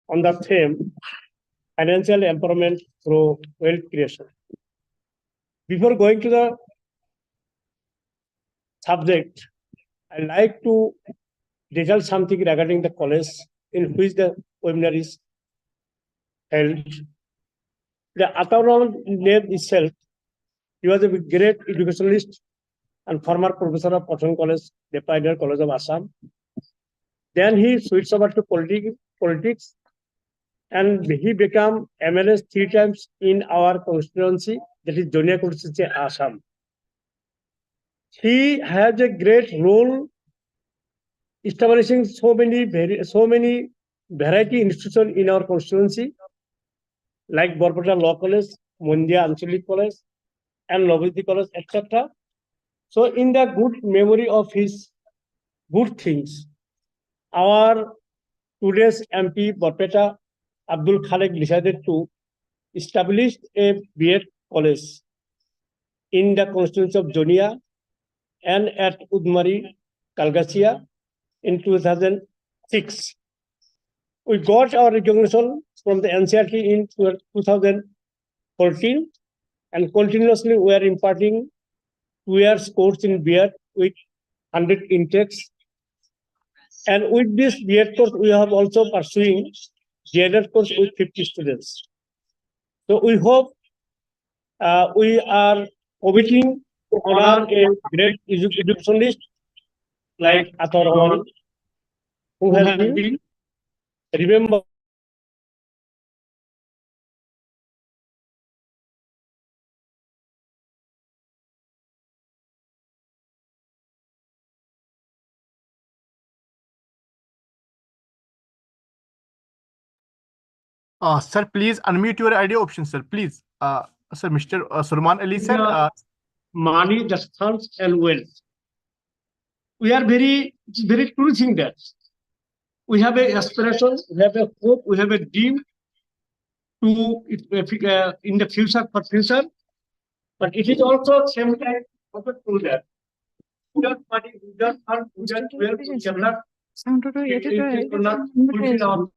on the theme financial empowerment through wealth creation. Before going to the subject, I like to detail something regarding the college in which the webinar is held. The Ataur name itself, he was a great educationalist and former professor of Cotton College, the Pioneer College of Assam. Then he switched over to politics and he became MLA 3 times in our constituency, that is Jonia constituency, Assam. He has a great role establishing so many variety institutions in our constituency, like Borbata Law College, Mundia Anchalik College, and Loviti College, etc. So, in the good memory of his good things, our today's MP Borpeta Abdul Khalek decided to establish a B.Ed college in the constituency of Jonia and at Udmari, Kalgasia in 2006. We got our recognition from the NCRT in 2014, and continuously we are imparting 2 years course in B.Ed with 100 intakes. And with this B.Ed course, we have also pursuing D.Ed course with 50 students. So we hope we are committing to honor a great educationalist like Ataur, who has been remembered. Sir, please unmute your audio option, sir. Please, sir, Mr. Surman Ali, sir. Money, the funds, and wealth. We are very true thing that we have a aspiration, we have a hope, we have a dream to in the future for future, but it is also same time also true that without money, without funds, without wealth, we cannot fulfill our.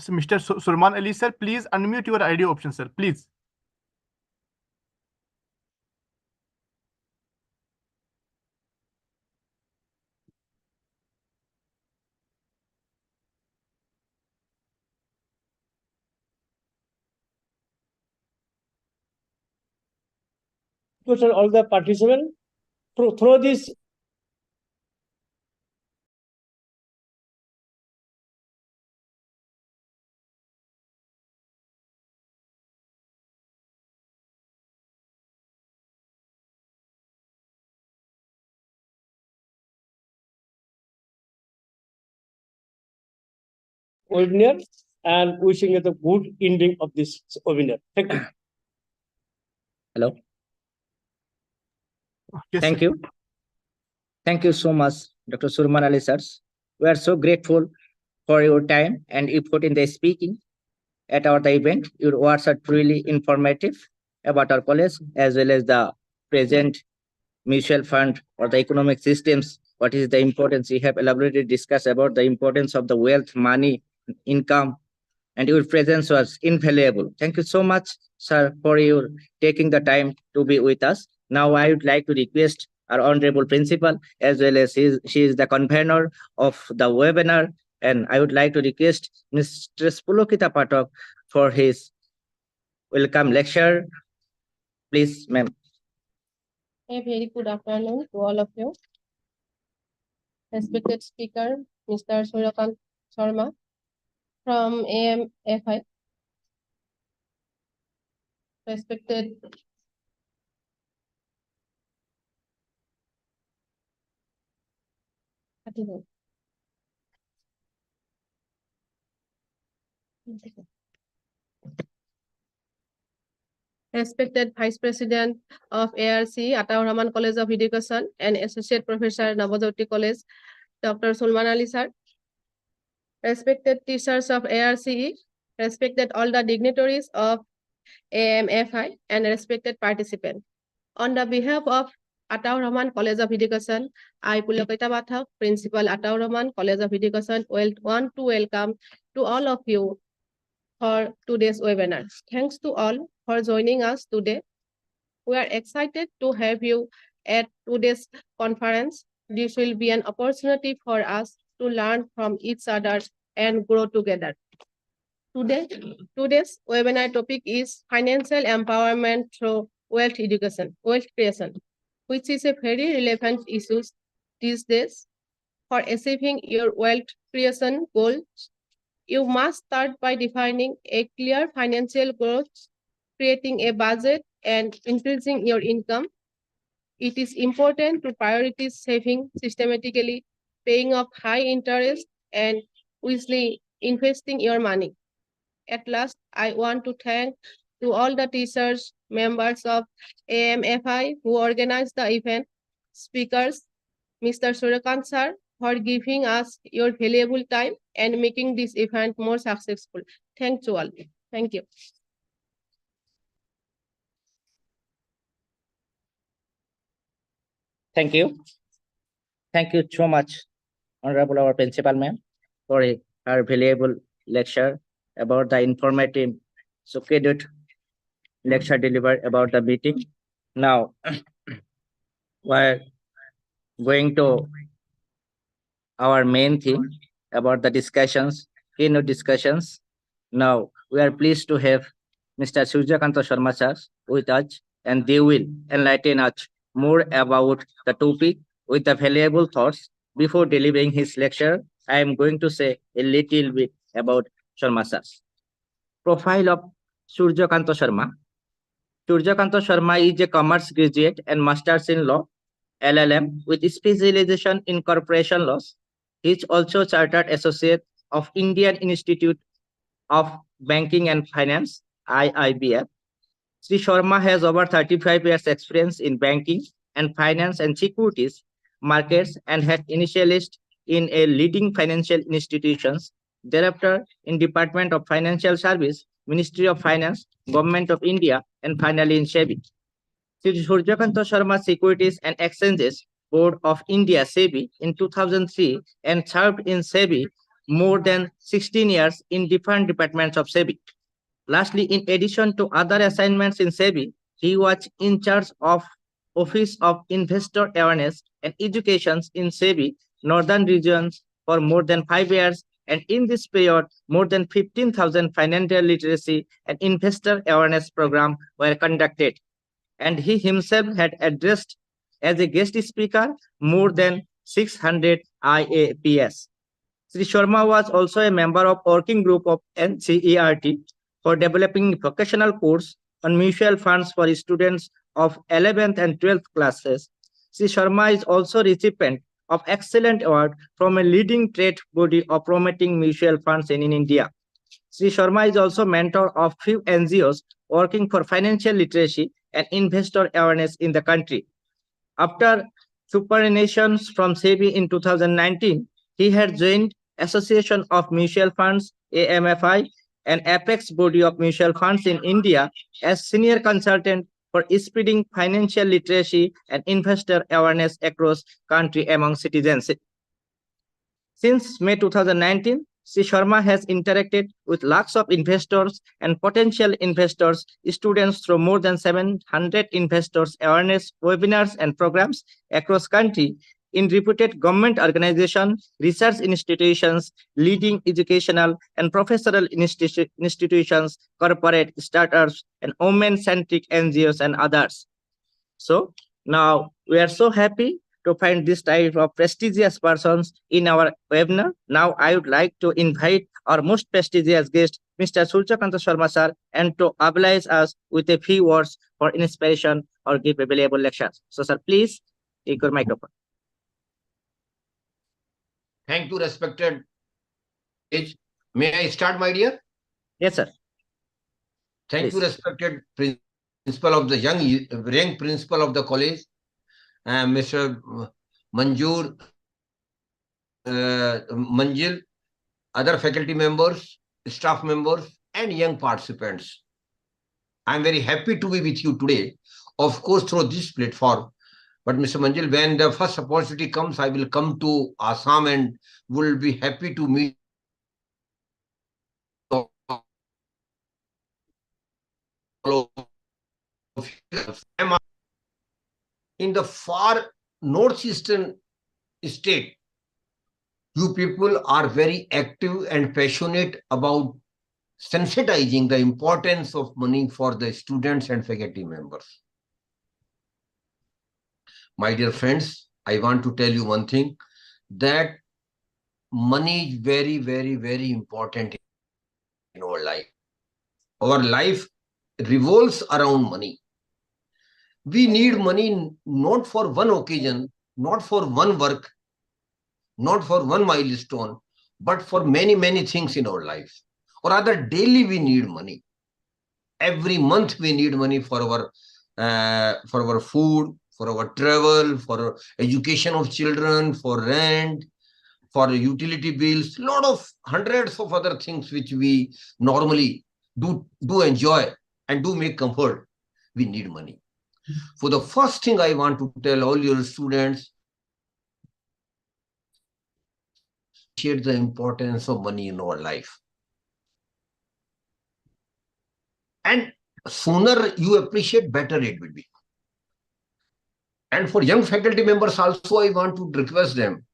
So Mr. Surman Ali, sir, please unmute your audio option, sir. Please. All the participants through this. Webinar and wishing you the good ending of this webinar. Thank you. Hello. Yes, Thank sir. you. Thank you so much, Dr. Surman Ali, sirs. We are so grateful for your time and effort in the speaking at the event. Your words are truly informative about our college as well as the present mutual fund or the economic systems. What is the importance? You have elaborated discussed about the importance of the wealth, money, income, and your presence was invaluable. Thank you so much, sir, for your taking the time to be with us. Now I would like to request our honorable principal as well as she is the convener of the webinar, and I would like to request Mr. Pulokita Patok for his welcome lecture. Please, ma'am. A very good afternoon to all of you. Respected speaker, Mr. Suryakant Sharma from AMFI. Respected Respected Vice President of ARC, Ataur Rahman College of Education, and Associate Professor, Navajyoti College, Dr. Sulman Ali Sir. Respected teachers of ARCE, respected all the dignitaries of AMFI, and respected participants. On the behalf of Ataur Rahman College of Education, I, Pulakita Bathak, Principal Ataur Rahman College of Education, want to welcome to all of you for today's webinar. Thanks to all for joining us today. We are excited to have you at today's conference. This will be an opportunity for us to learn from each other and grow together. Today's webinar topic is financial empowerment through wealth creation, which is a very relevant issue these days. For achieving your wealth creation goals, you must start by defining a clear financial goals, creating a budget, and increasing your income. It is important to prioritize saving systematically, paying off high interest, and wisely investing your money. At last, I want to thank to all the teachers, members of AMFI who organized the event, speakers, Mr. Suryakant sir, for giving us your valuable time and making this event more successful. Thank you all. Thank you. Thank you. Thank you so much, Honorable our Principal Ma'am, for her valuable lecture about the informative, so credit lecture delivered about the meeting. Now, we're going to our main theme about the discussions, keynote discussions. Now, we are pleased to have Mr. Surjakanta Sharma sir with us, and they will enlighten us more about the topic with the valuable thoughts. Before delivering his lecture, I am going to say a little bit about Sharma sir. Profile of Surjakanta Sharma. Surjakanta Sharma is a commerce graduate and master's in law, LLM, with specialization in corporation laws. He is also chartered associate of Indian Institute of Banking and Finance, IIBF. Sri Sharma has over 35 years experience in banking and finance and securities markets and had initialist in a leading financial institutions, thereafter in Department of Financial Service, Ministry of Finance, Government of India, and finally in SEBI. Sri Surjakanta Sharma Securities and Exchanges Board of India, SEBI, in 2003 and served in SEBI more than 16 years in different departments of SEBI. Lastly, in addition to other assignments in SEBI, he was in charge of Office of Investor Awareness and Education in SEBI Northern Regions for more than 5 years, and in this period, more than 15,000 financial literacy and investor awareness programs were conducted, and he himself had addressed as a guest speaker more than 600 IAPS. Sri Sharma was also a member of working group of NCERT for developing vocational course on mutual funds for students of 11th and 12th classes. Sri Sharma is also recipient of excellent award from a leading trade body of promoting mutual funds in India. Sri Sharma is also mentor of few NGOs working for financial literacy and investor awareness in the country. After superannuation from SEBI in 2019, he had joined Association of Mutual Funds, AMFI, an apex body of mutual funds in India as senior consultant for spreading financial literacy and investor awareness across country among citizens. Since May 2019, Sri Sharma has interacted with lakhs of investors and potential investors, students through more than 700 investors awareness webinars and programs across country in reputed government organizations, research institutions, leading educational and professional institutions, corporate startups, and women-centric NGOs and others. So now we are so happy to find this type of prestigious persons in our webinar. Now I would like to invite our most prestigious guest, Mr. Surjakanta Sharma sir, and to oblige us with a few words for inspiration or give a valuable lecture. So sir, please take your microphone. Thank you, respected age. May I start, my dear? Yes, sir. Thank you, Please. respected principal of the young principal of the college, Mr. Manjur, Manjil, other faculty members, staff members, and young participants. I'm very happy to be with you today, of course, through this platform. But Mr. Manjil, when the first opportunity comes, I will come to Assam and will be happy to meet all of you. In the far northeastern state, you people are very active and passionate about sensitizing the importance of money for the students and faculty members. My dear friends, I want to tell you one thing, that money is very, very, very important in our life. Our life revolves around money. We need money not for one occasion, not for one work, not for one milestone, but for many, many things in our life. Or rather, daily we need money. Every month we need money for our food, for our travel, for education of children, for rent, for utility bills, lot of hundreds of other things which we normally do enjoy and do make comfort. We need money. For the first thing I want to tell all your students, appreciate the importance of money in our life. And sooner you appreciate, better it will be. And for young faculty members also, I want to request them,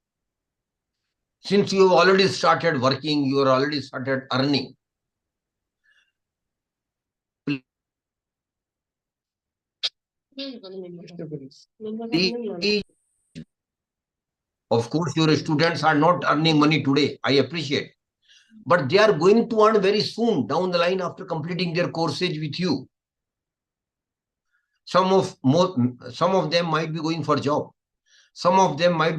since you have already started working, you are already started earning, of course, your students are not earning money today. I appreciate. But they are going to earn very soon down the line after completing their courses with you. Some of them might be going for job. Some of them might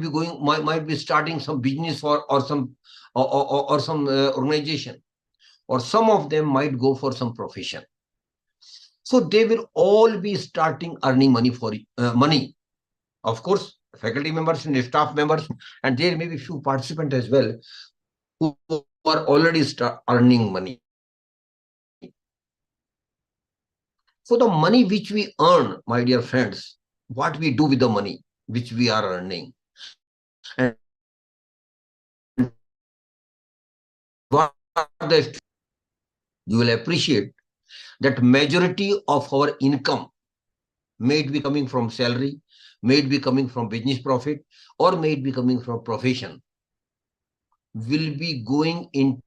be starting some business or some organization. Or some of them might go for some profession. So they will all be starting earning money for money. Of course, faculty members and staff members, and there may be few participants as well who are already earning money. So the money which we earn, my dear friends, what we do with the money which we are earning, and what you will appreciate that majority of our income may it be coming from salary, may it be coming from business profit, or may it be coming from profession, will be going into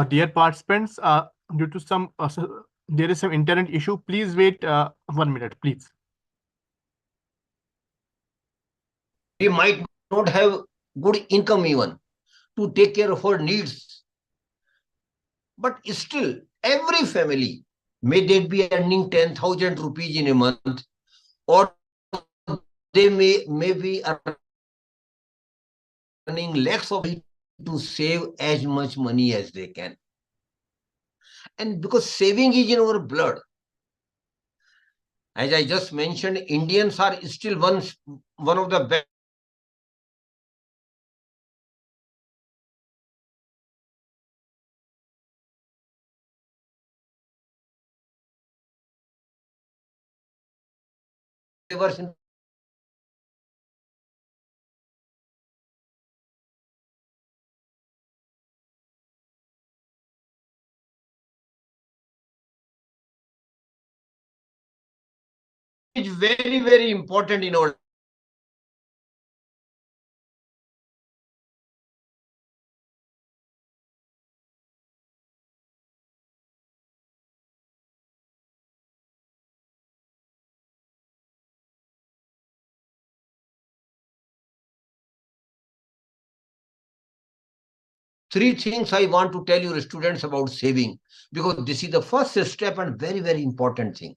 Dear participants, due to some there is some internet issue. Please wait 1 minute, please. we might not have good income even to take care of our needs. But still, every family, may they be earning 10,000 rupees in a month, or they may be earning lakhs of to save as much money as they can. And because saving is in our blood, as I just mentioned, Indians are still one of the best savers in is very, very important in our three things I want to tell you students about saving, because this is the first step and very, very important thing.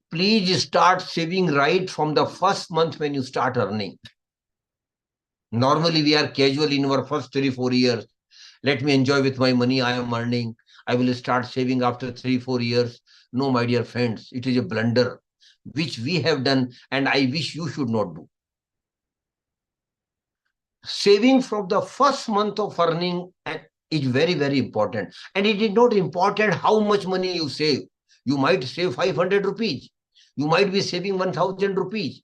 Please start saving right from the first month when you start earning. Normally, we are casual in our first 3-4 years. Let me enjoy with my money I am earning. I will start saving after 3-4 years. No, my dear friends, it is a blunder which we have done and I wish you should not do. Saving from the first month of earning is very, very important. And it is not important how much money you save. You might save 500 rupees. You might be saving 1,000 rupees.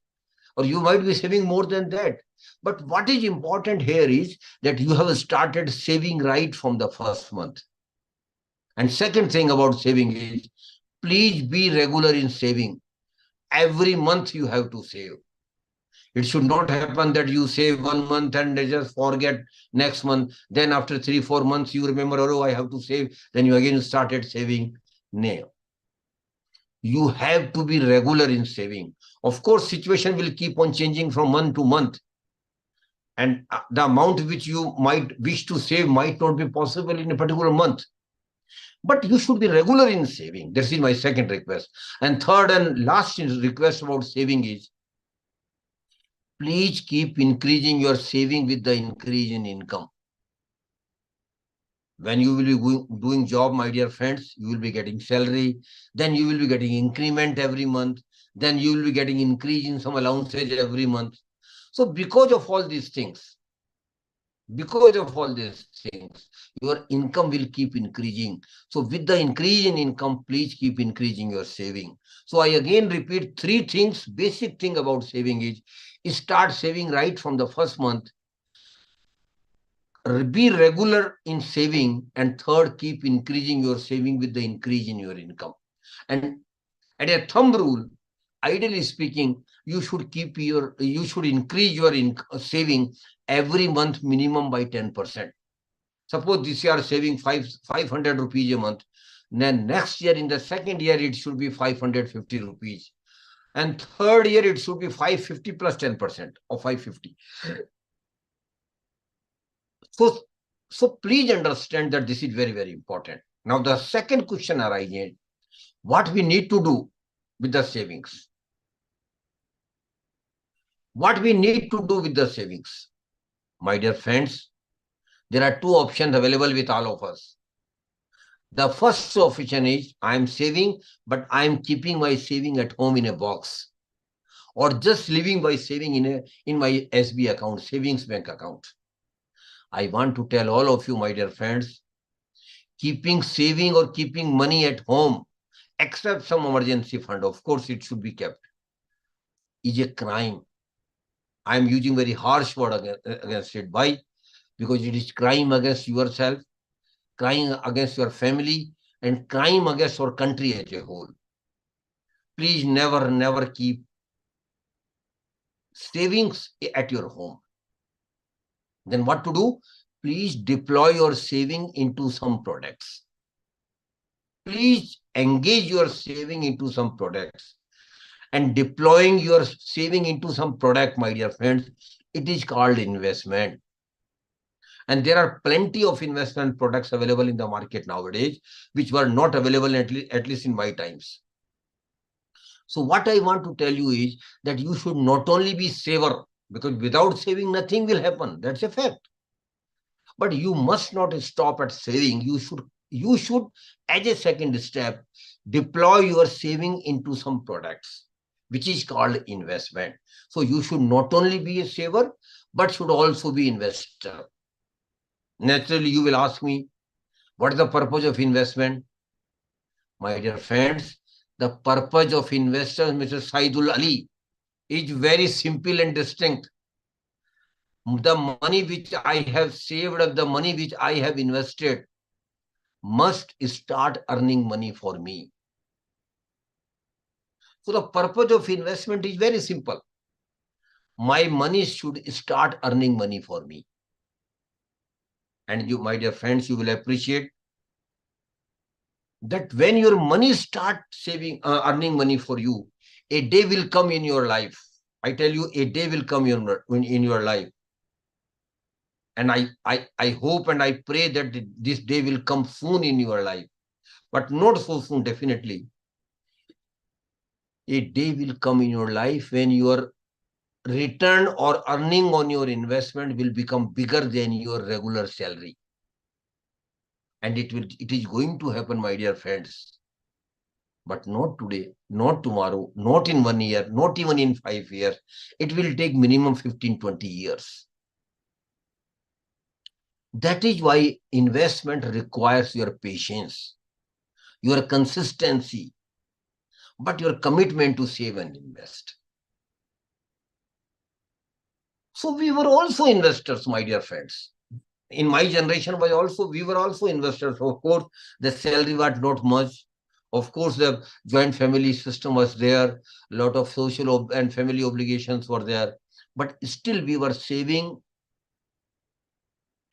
Or you might be saving more than that. But what is important here is that you have started saving right from the first month. And second thing about saving is, please be regular in saving. Every month you have to save. It should not happen that you save 1 month and just forget next month. Then after 3-4 months, you remember, oh, I have to save. Then you again started saving. No. You have to be regular in saving. Of course, situation will keep on changing from month to month. And the amount which you might wish to save might not be possible in a particular month. But you should be regular in saving. This is my second request. And third and last request about saving is, please keep increasing your saving with the increase in income. When you will be doing job, my dear friends, you will be getting salary. Then you will be getting increment every month. Then you will be getting increase in some allowances every month. So because of all these things, your income will keep increasing. So with the increase in income, please keep increasing your saving. So I again repeat three things. Basic thing about saving is start saving right from the first month. Be regular in saving. And third, keep increasing your saving with the increase in your income. And at a thumb rule, ideally speaking, you should increase your saving every month minimum by 10%. Suppose this year saving 500 rupees a month. Then next year, in the second year, it should be 550 rupees. And third year, it should be 550 plus 10% or 550. So please understand that this is very, very important. Now, the second question arises, what we need to do with the savings? What we need to do with the savings? My dear friends, there are two options available with all of us. The first option is, I am saving, but I am keeping my saving at home in a box, or just living by saving in my SB account, savings bank account. I want to tell all of you, my dear friends, keeping saving or keeping money at home, except some emergency fund, of course it should be kept, is a crime. I am using very harsh word against it. Why? Because it is crime against yourself, crime against your family, and crime against our country as a whole. Please never, never keep savings at your home. Then what to do? Please deploy your saving into some products. Please engage your saving into some products. And deploying your saving into some product, my dear friends, it is called investment. And there are plenty of investment products available in the market nowadays, which were not available at least in my times. So what I want to tell you is that you should not only be saver, because without saving, nothing will happen. That's a fact. But you must not stop at saving. You should, as a second step, deploy your saving into some products, which is called investment. So you should not only be a saver, but should also be investor. Naturally, you will ask me, what is the purpose of investment? My dear friends, the purpose of investors, Mr. Saidul Ali, is very simple and distinct. The money which I have saved, or the money which I have invested, must start earning money for me. So the purpose of investment is very simple. My money should start earning money for me. And you, my dear friends, you will appreciate that when your money start earning money for you, a day will come in your life. I tell you, a day will come in your life. And I hope and I pray that this day will come soon in your life, but not so soon, definitely. A day will come in your life when your return or earning on your investment will become bigger than your regular salary. And it is going to happen, my dear friends. But not today, not tomorrow, not in 1 year, not even in 5 years. It will take minimum 15-20 years. That is why investment requires your patience, your consistency, but your commitment to save and invest. So we were also investors, my dear friends. In my generation, we were also investors. Of course, the salary was not much. Of course, the joint family system was there. A lot of social and family obligations were there. But still, we were saving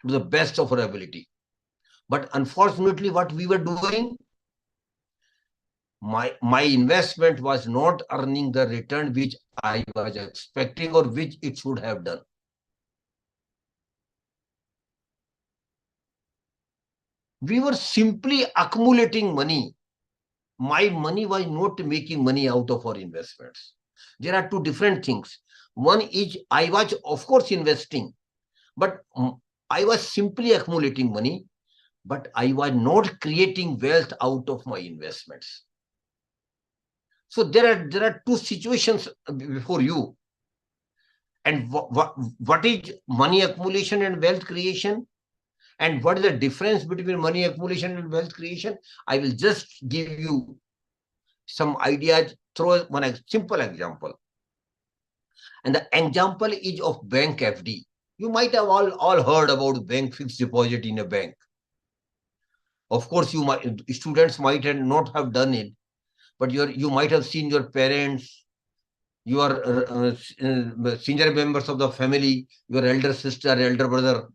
to the best of our ability. But unfortunately, what we were doing, my investment was not earning the return which I was expecting or which it should have done. We were simply accumulating money. My money was not making money out of our investments. There are two different things. One is I was, of course, investing, but I was simply accumulating money, but I was not creating wealth out of my investments. So there are two situations before you. And what is money accumulation and wealth creation? And what is the difference between money accumulation and wealth creation? I will just give you some ideas through one simple example. And the example is of bank FD. You might have all heard about bank fixed deposit in a bank. Of course, students might not have done it, but you might have seen your parents, your senior members of the family, your elder sister, elder brother.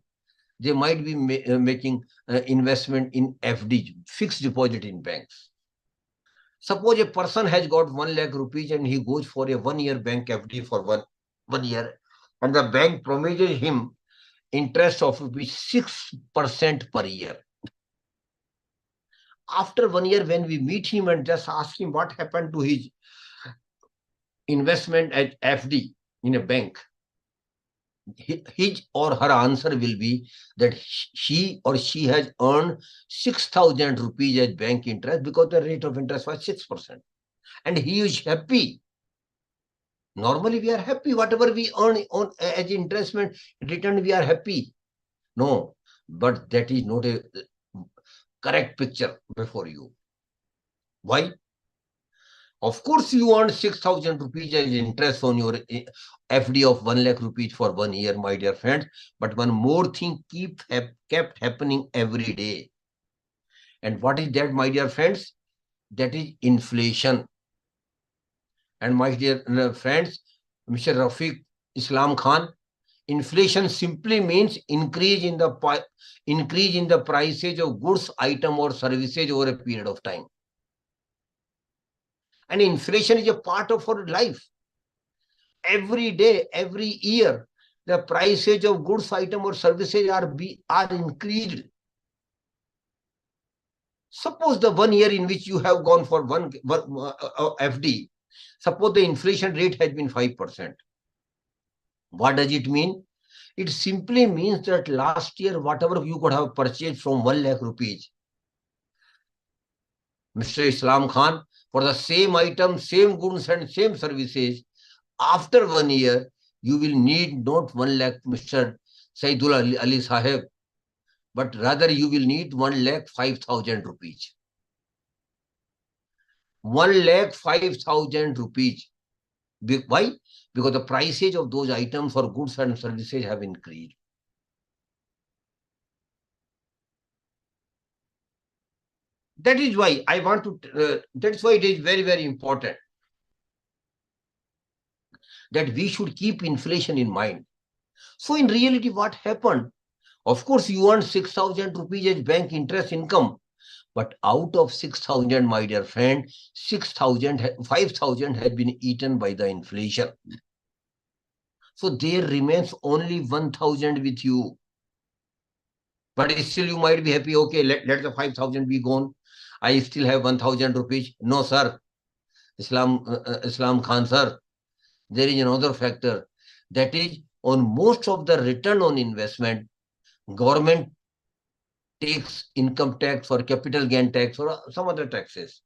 They might be making investment in FD, fixed deposit in banks. Suppose a person has got 1 lakh rupees and he goes for a 1 year bank FD for one year, and the bank promises him interest of 6% per year. After 1 year, when we meet him and just ask him what happened to his investment at FD in a bank, his or her answer will be that he or she has earned 6,000 rupees as bank interest because the rate of interest was 6%. And he is happy. Normally, we are happy. Whatever we earn as investment return, we are happy. No, but that is not a correct picture before you. Why? Of course, you earn 6,000 rupees as interest on your FD of 1 lakh rupees for 1 year, my dear friends. But one more thing kept happening every day. And what is that, my dear friends? That is inflation. And my dear friends, Mr. Rafiq Islam Khan, inflation simply means increase in the prices of goods, item or services over a period of time. And inflation is a part of our life. Every day, every year, the prices of goods, item or services are increased. Suppose the 1 year in which you have gone for one FD, suppose the inflation rate has been 5%. What does it mean? It simply means that last year, whatever you could have purchased from 1 lakh rupees, Mr. Islam Khan, for the same item, same goods and same services, after 1 year, you will need not 1 lakh, Mr. Saidul Ali Sahib, but rather you will need 1,05,000 rupees. 1,05,000 rupees. Why? Because the prices of those items or goods and services have increased. That is why I want to, that's why it is very, very important that we should keep inflation in mind. So in reality, what happened? Of course, you earn 6,000 rupees as bank interest income, but out of 6,000, my dear friend, 5,000 has been eaten by the inflation. So there remains only 1,000 with you. But still you might be happy, okay, let the 5,000 be gone. I still have 1,000 rupees. No, sir. Islam Khan, sir. There is another factor. That is, on most of the return on investment, government takes income tax or capital gain tax or some other taxes.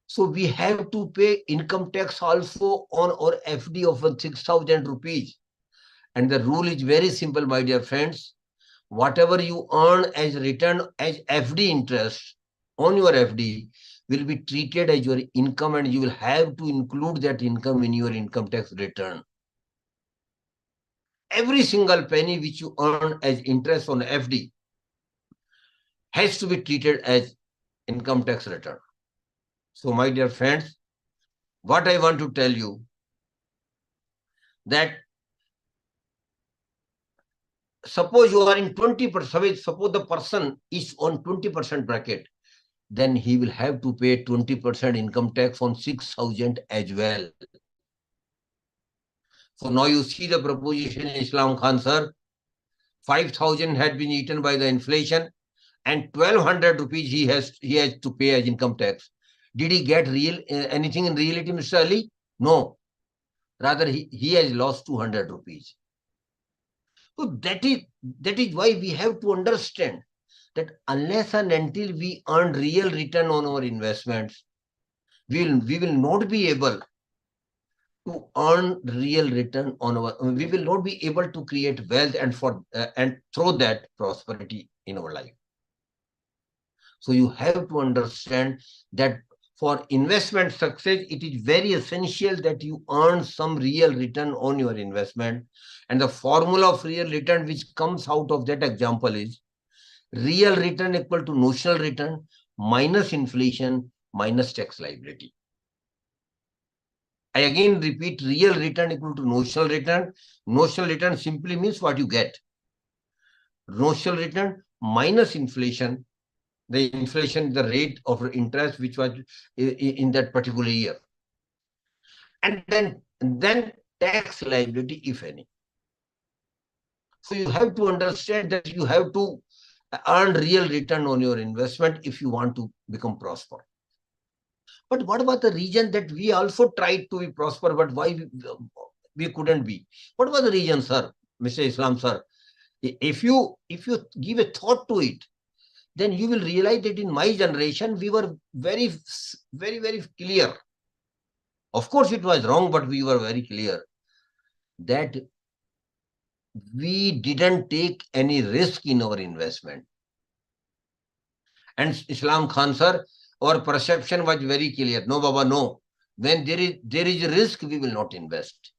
So we have to pay income tax also on our FD of 6,000 rupees. And the rule is very simple, my dear friends. Whatever you earn as return as FD interest on your FD will be treated as your income, and you will have to include that income in your income tax return. Every single penny which you earn as interest on FD has to be treated as income tax return. So, my dear friends, what I want to tell you that suppose you are in 20%, suppose the person is on 20% bracket, then he will have to pay 20% income tax on 6,000 as well. So now you see the proposition in Islam Khan, sir. 5,000 had been eaten by the inflation, and 1,200 rupees he has to pay as income tax. Did he get anything in reality, Mr. Ali? No. Rather, he has lost 200 rupees. So that is why we have to understand that unless and until we earn real return on our investments, we will not be able to earn real return on we will not be able to create wealth and throw that prosperity in our life. So you have to understand that for investment success, it is very essential that you earn some real return on your investment. And the formula of real return which comes out of that example is real return equal to notional return minus inflation minus tax liability. I again repeat, real return equal to notional return. Notional return simply means what you get. Notional return minus inflation. The inflation, the rate of interest which was in that particular year. And then tax liability, if any. So you have to understand that you have to earn real return on your investment if you want to become prosperous. But what about the region that we also tried to be prosper, but why we couldn't be? What was the region, sir, Mr. Islam, sir? If you give a thought to it, then you will realize that in my generation, we were very, very, very clear. Of course, it was wrong, but we were very clear that we didn't take any risk in our investment. And Islam Khan, sir, our perception was very clear. No, Baba, no. When there is risk, we will not invest.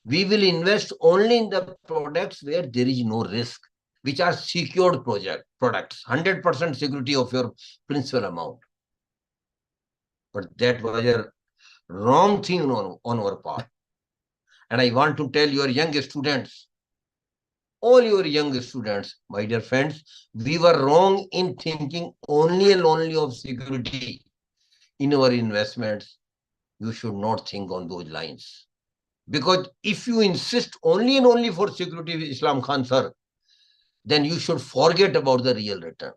We will invest only in the products where there is no risk, which are secured products, 100% security of your principal amount. But that was a wrong thing on our part. And I want to tell your young students, all your young students, my dear friends, we were wrong in thinking only and only of security in our investments. You should not think on those lines. Because if you insist only and only for security with Islam Khan, sir, then you should forget about the real return.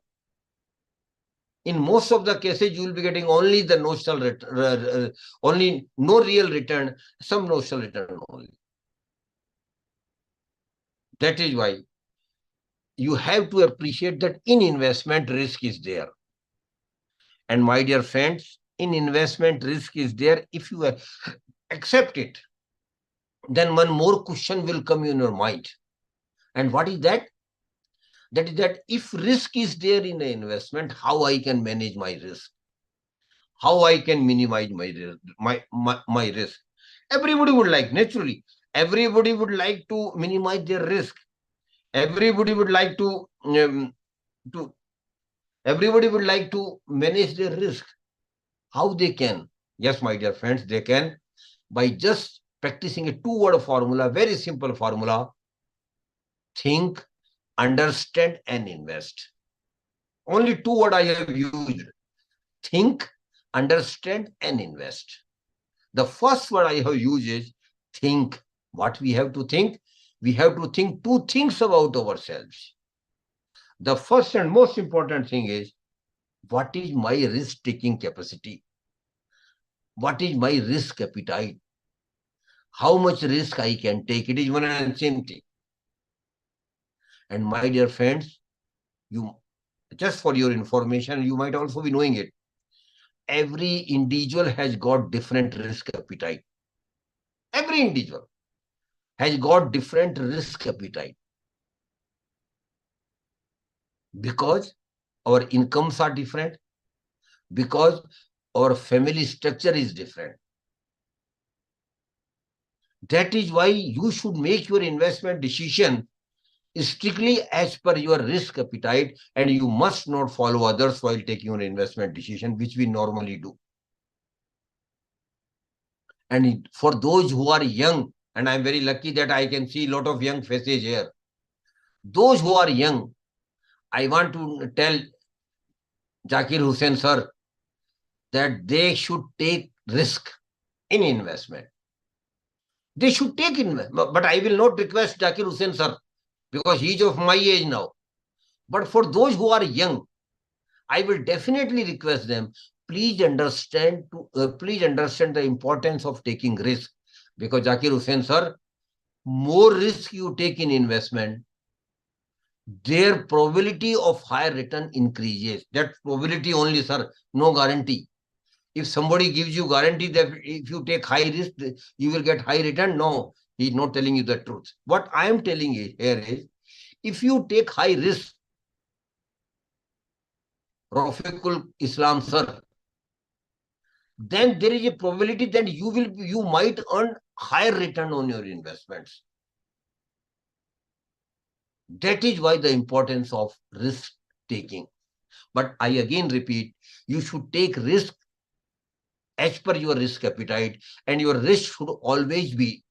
In most of the cases, you will be getting only the notional return, only no real return, some notional return only. That is why you have to appreciate that in investment, risk is there. And my dear friends, in investment, risk is there. If you accept it, then one more question will come in your mind. And what is that? That is that if risk is there in the investment, how I can manage my risk? how I can minimize my risk. Everybody would like, naturally, everybody would like to minimize their risk. Everybody would like to everybody would like to manage their risk. How they can? Yes, my dear friends, they can by just practicing a two-word formula, very simple formula. Think, understand, and invest. Only two words I have used. Think, understand, and invest. The first word I have used is think. What we have to think? We have to think two things about ourselves. The first and most important thing is, what is my risk-taking capacity? What is my risk appetite? How much risk I can take? It is one and same thing. And my dear friends, you, just for your information, you might also be knowing it. Every individual has got different risk appetite. Every individual has got different risk appetite. Because our incomes are different, because our family structure is different. That is why you should make your investment decision strictly as per your risk appetite, and you must not follow others while taking your investment decision, which we normally do. And for those who are young, and I'm very lucky that I can see a lot of young faces here. Those who are young, I want to tell Zakir Hussain sir that they should take risk in investment. They should take investment. But I will not request Zakir Hussain sir because he is of my age now. But for those who are young, I will definitely request them, please understand the importance of taking risk. Because Zakir Hussain sir, more risk you take in investment, their probability of higher return increases. That probability only, sir, no guarantee. If somebody gives you guarantee that if you take high risk, you will get high return, no, he is not telling you the truth. What I am telling you here is, if you take high risk, Rafiqul Islam sir, then there is a probability that you might earn higher return on your investments. That is why the importance of risk taking. But I again repeat, you should take risk as per your risk appetite, and your risk should always be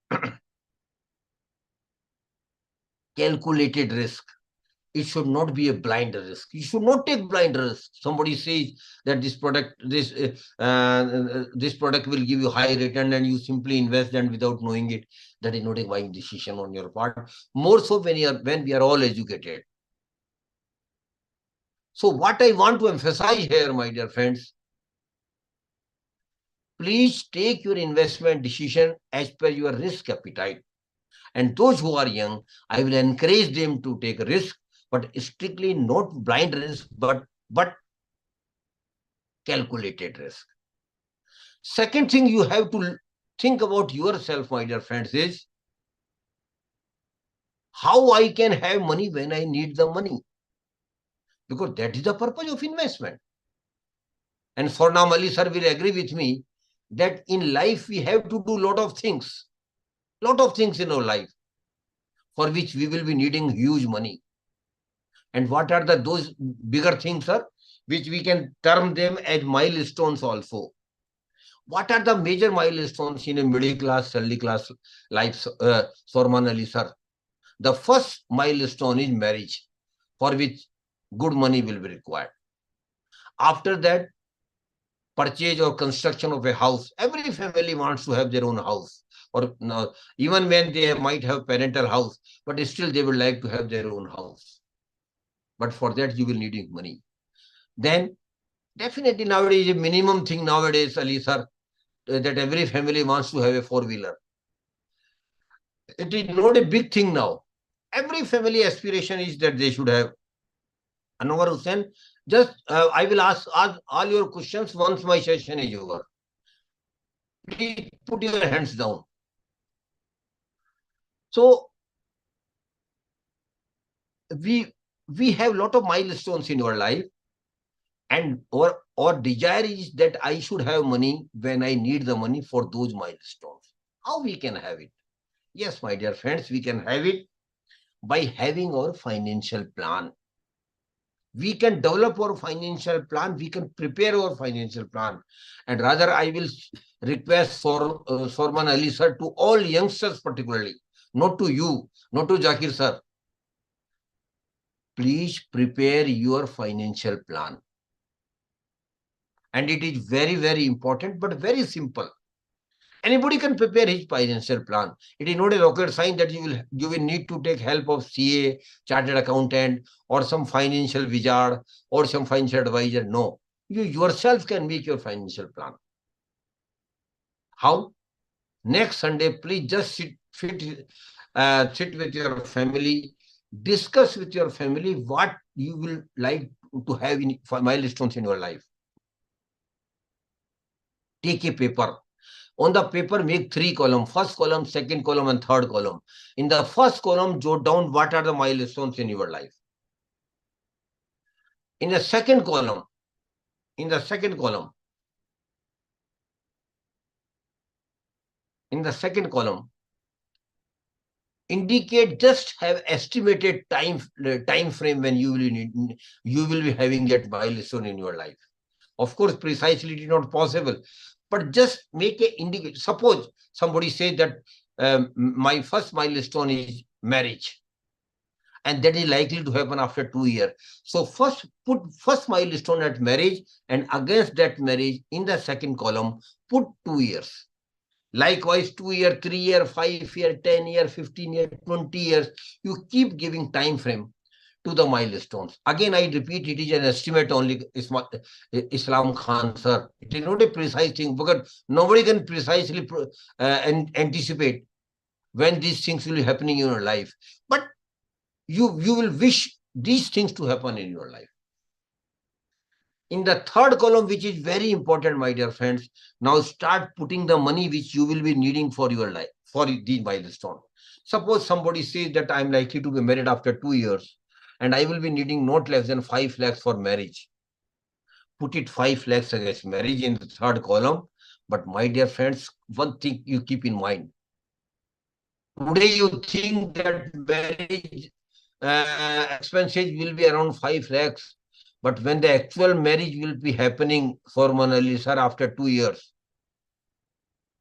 calculated risk. It should not be a blind risk. You should not take blind risk. Somebody says that this product will give you high return, and you simply invest, and without knowing it, that is not a buying decision on your part. More so when we are all educated. So what I want to emphasize here, my dear friends, please take your investment decision as per your risk appetite. And those who are young, I will encourage them to take risk, but strictly not blind risk, but calculated risk. Second thing you have to think about yourself, my dear friends, is how I can have money when I need the money. Because that is the purpose of investment. And Swarnam Ali sir will agree with me that in life we have to do a lot of things in our life for which we will be needing huge money. And what are those bigger things, sir, which we can term them as milestones also? What are the major milestones in a middle class, early class life, Sorman Ali sir? The first milestone is marriage, for which good money will be required. After that, purchase or construction of a house. Every family wants to have their own house, or no, even when they might have parental house, but still they would like to have their own house. But for that, you will need money. Then, definitely nowadays, a minimum thing nowadays, Ali sir, that every family wants to have a four-wheeler. It is not a big thing now. Every family aspiration is that they should have. Anwar Hussain, just I will ask all your questions once my session is over. Please put your hands down. So we have a lot of milestones in our life, And our desire is that I should have money when I need the money for those milestones. How we can have it? Yes, my dear friends, we can have it by having our financial plan. We can develop our financial plan, we can prepare our financial plan. And rather, I will request for Sorman Ali sir, to all youngsters particularly, not to you, not to Zakir sir. Please prepare your financial plan. And it is very, very important, but very simple. Anybody can prepare his financial plan. It is not a rocket science that you will need to take help of CA, chartered accountant, or some financial wizard, or some financial advisor. No, you yourself can make your financial plan. How? Next Sunday, please just sit with your family, discuss with your family what you will like to have in milestones in your life. Take a paper. On the paper, make 3 columns: first column, second column, and third column. In the first column, jot down what are the milestones in your life. In the second column, indicate, just have estimated time frame when you will be having that milestone in your life. Of course, precisely it is not possible, but just make a indicate. Suppose somebody says that my first milestone is marriage, and that is likely to happen after 2 years. So first put first milestone at marriage, and against that marriage in the second column put 2 years. Likewise, 2 year, 3 year, 5 year, 10 year, 15 year, 20 years. You keep giving time frame to the milestones. Again, I repeat, it is an estimate only, Islam Khan sir. It is not a precise thing, because nobody can precisely anticipate when these things will be happening in your life. But you will wish these things to happen in your life. In the third column, which is very important, my dear friends, now start putting the money which you will be needing for your life, for these milestones. Suppose somebody says that I'm likely to be married after 2 years, and I will be needing not less than 5 lakhs for marriage. Put it 5 lakhs against marriage in the third column. But my dear friends, one thing you keep in mind. Today you think that marriage expenses will be around 5 lakhs. But when the actual marriage will be happening for Manali sir after 2 years,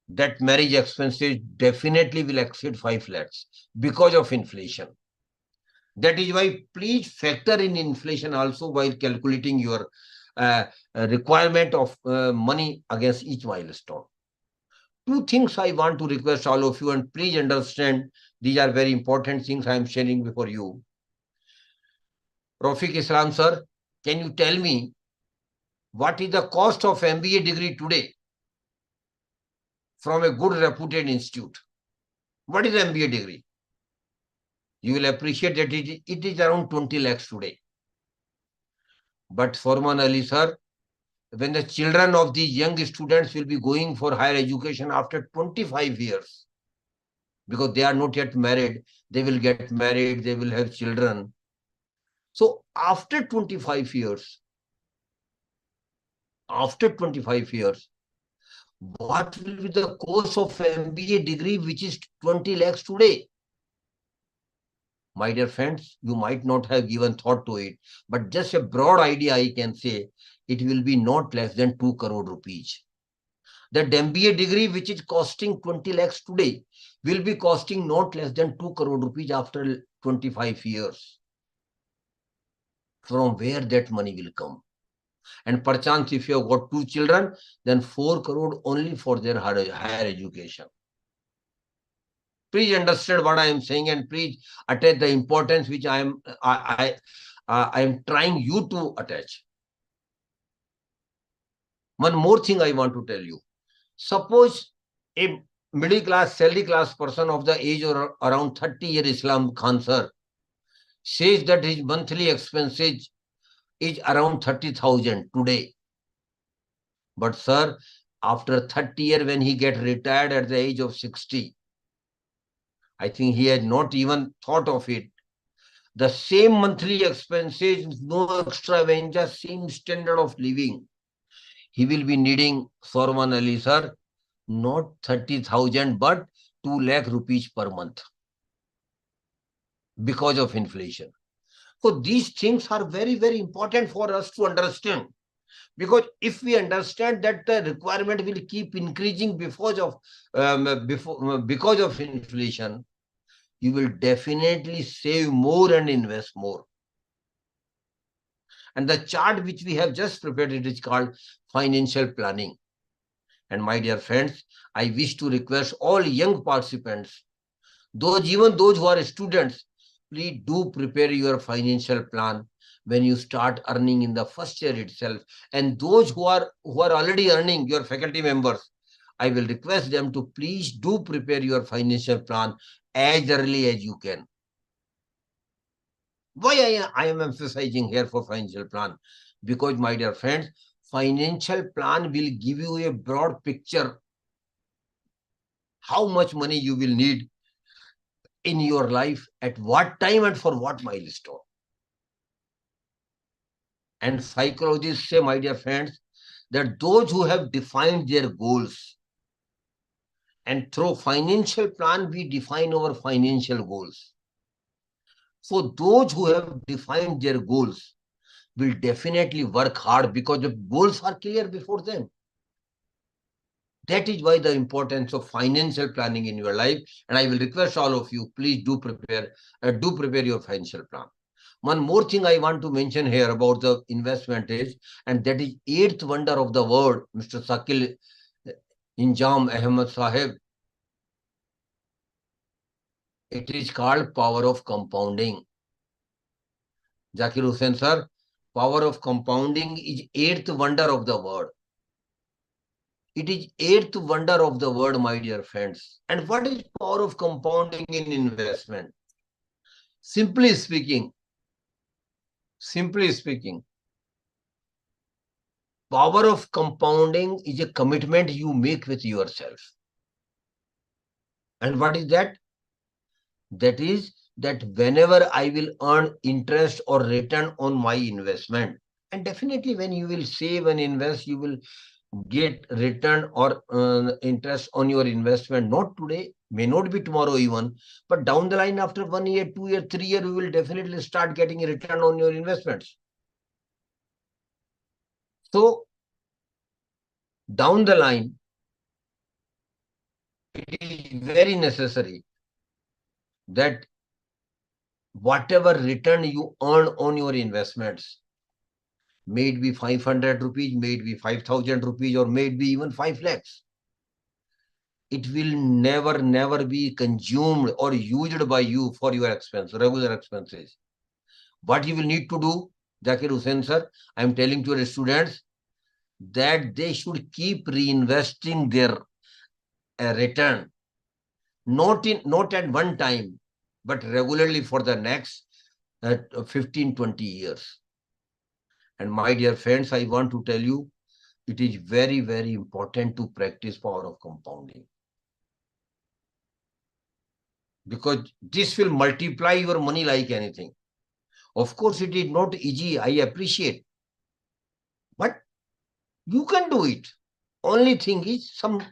that marriage expenses definitely will exceed 5 lakhs because of inflation. That is why please factor in inflation also while calculating your requirement of money against each milestone. 2 things I want to request all of you, and please understand, these are very important things I am sharing before you. Rafiq Islam sir, can you tell me what is the cost of MBA degree today from a good reputed institute? What is MBA degree? You will appreciate that it is around 20 lakhs today. But Forman Ali sir, when the children of these young students will be going for higher education after 25 years, because they are not yet married, they will get married, they will have children. So after 25 years, what will be the cost of MBA degree, which is 20 lakhs today? My dear friends, you might not have given thought to it, but just a broad idea I can say, it will be not less than 2 crore rupees. That MBA degree, which is costing 20 lakhs today, will be costing not less than 2 crore rupees after 25 years. From where that money will come? And perchance, if you have got 2 children, then 4 crore only for their higher education. Please understand what I am saying, and please attach the importance which I am trying you to attach. One more thing I want to tell you. Suppose a middle class, salary class person of the age of around 30 years, Islam Khan sir, says that his monthly expenses is around 30,000 today. But sir, after 30 years, when he gets retired at the age of 60, I think he has not even thought of it. The same monthly expenses, no extravaganza, same standard of living. He will be needing, Rahman Ali sir, not 30,000 but 2 lakh rupees per month because of inflation. So these things are very, very important for us to understand. Because if we understand that the requirement will keep increasing because of inflation, you will definitely save more and invest more. And the chart which we have just prepared, it is called financial planning. And my dear friends, I wish to request all young participants, even those who are students, please do prepare your financial plan when you start earning in the first year itself. And those who are already earning, your faculty members, I will request them to please do prepare your financial plan as early as you can. Why I am emphasizing here for financial plan? Because, my dear friends, financial plan will give you a broad picture how much money you will need in your life, at what time and for what milestone. And psychologists say, my dear friends, that those who have defined their goals, and through financial plan, we define our financial goals. So those who have defined their goals will definitely work hard because the goals are clear before them. That is why the importance of financial planning in your life. And I will request all of you, please do prepare your financial plan. One more thing I want to mention here about the investment is, and that is 8th wonder of the world, Mr. Sakil Injam Ahmed Sahib. It is called power of compounding. Zakir Hussain sir, power of compounding is 8th wonder of the world. It is 8th wonder of the world, my dear friends. And what is power of compounding in investment? Simply speaking, power of compounding is a commitment you make with yourself. And what is that? That is that whenever I will earn interest or return on my investment, and definitely when you will save and invest, you will get return or interest on your investment, not today, may not be tomorrow even, but down the line after 1 year, 2 year, 3 year, you will definitely start getting a return on your investments. So down the line, it is very necessary that whatever return you earn on your investments, may it be 500 rupees, may it be 5,000 rupees, or may it be even 5 lakhs, it will never be consumed or used by you for your expense, regular expenses. What you will need to do, Zakir Hussain sir, I am telling to your students that they should keep reinvesting their return, not at one time, but regularly for the next 15-20 years. And my dear friends, I want to tell you, it is very, very important to practice power of compounding. Because this will multiply your money like anything. Of course, it is not easy, I appreciate. But you can do it. Only thing is some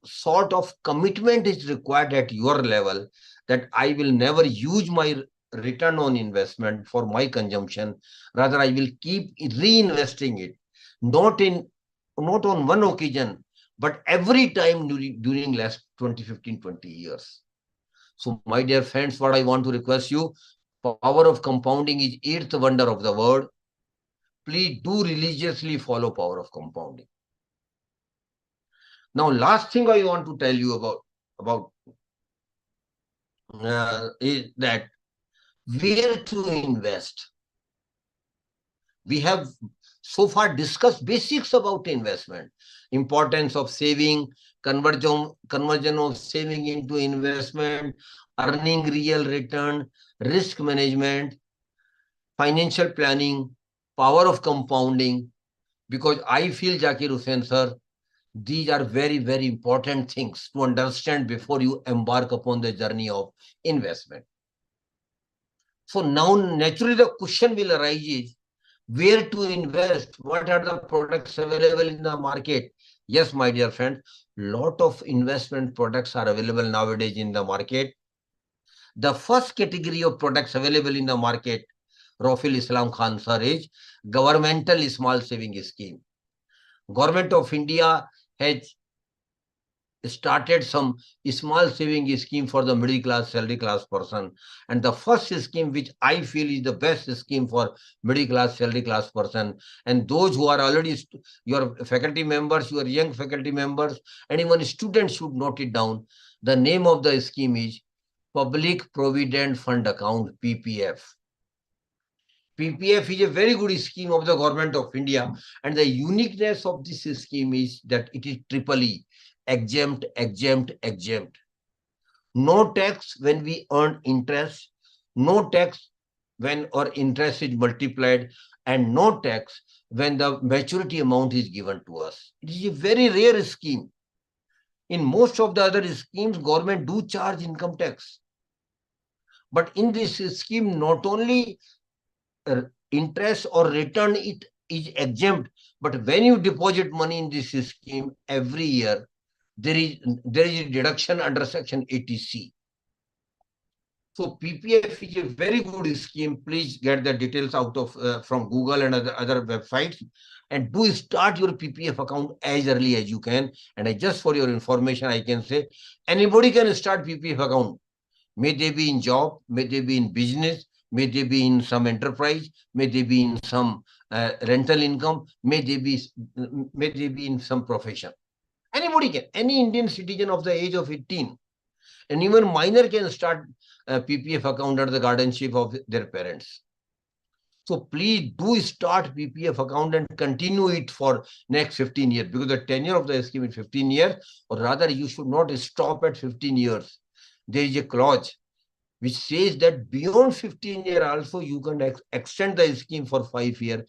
sort of commitment is required at your level, that I will never use my return on investment for my consumption. Rather, I will keep reinvesting it, not on one occasion, but every time during last 20, 15, 20 years. So, my dear friends, what I want to request you, power of compounding is 8th wonder of the world. Please do religiously follow power of compounding. Now, last thing I want to tell you about is that where to invest. We have so far discussed basics about investment, importance of saving, conversion of saving into investment, earning real return, risk management, financial planning, power of compounding. Because I feel, Zakir Hussain sir, these are very, very important things to understand before you embark upon the journey of investment. So now naturally the question will arise is where to invest, what are the products available in the market. Yes, my dear friend, lot of investment products are available nowadays in the market. The first category of products available in the market, Rafil Islam Khan sir, is governmental small saving scheme. Government of India has started some small saving scheme for the middle class, salary class person. And the first scheme, which I feel is the best scheme for middle class, salary class person, and those who are already your faculty members, your young faculty members, and even students should note it down. The name of the scheme is Public Provident Fund Account, PPF. PPF is a very good scheme of the government of India, and the uniqueness of this scheme is that it is triple E, exempt, exempt, exempt. No tax when we earn interest, no tax when our interest is multiplied, and no tax when the maturity amount is given to us. It is a very rare scheme. In most of the other schemes, government do charge income tax. But in this scheme, not only interest or return it is exempt, but when you deposit money in this scheme every year, there is a deduction under section 80C. So PPF is a very good scheme. Please get the details out of from Google and other websites, and do start your PPF account as early as you can. And just for your information, I can say anybody can start PPF account. May they be in job, may they be in business, may they be in some enterprise, may they be in some rental income, may they be in some profession. Anybody can, any Indian citizen of the age of 18, and even minor can start a PPF account under the guardianship of their parents. So please do start PPF account and continue it for next 15 years, because the tenure of the scheme is 15 years, or rather you should not stop at 15 years. There is a clause which says that beyond 15 years also you can extend the scheme for 5 years,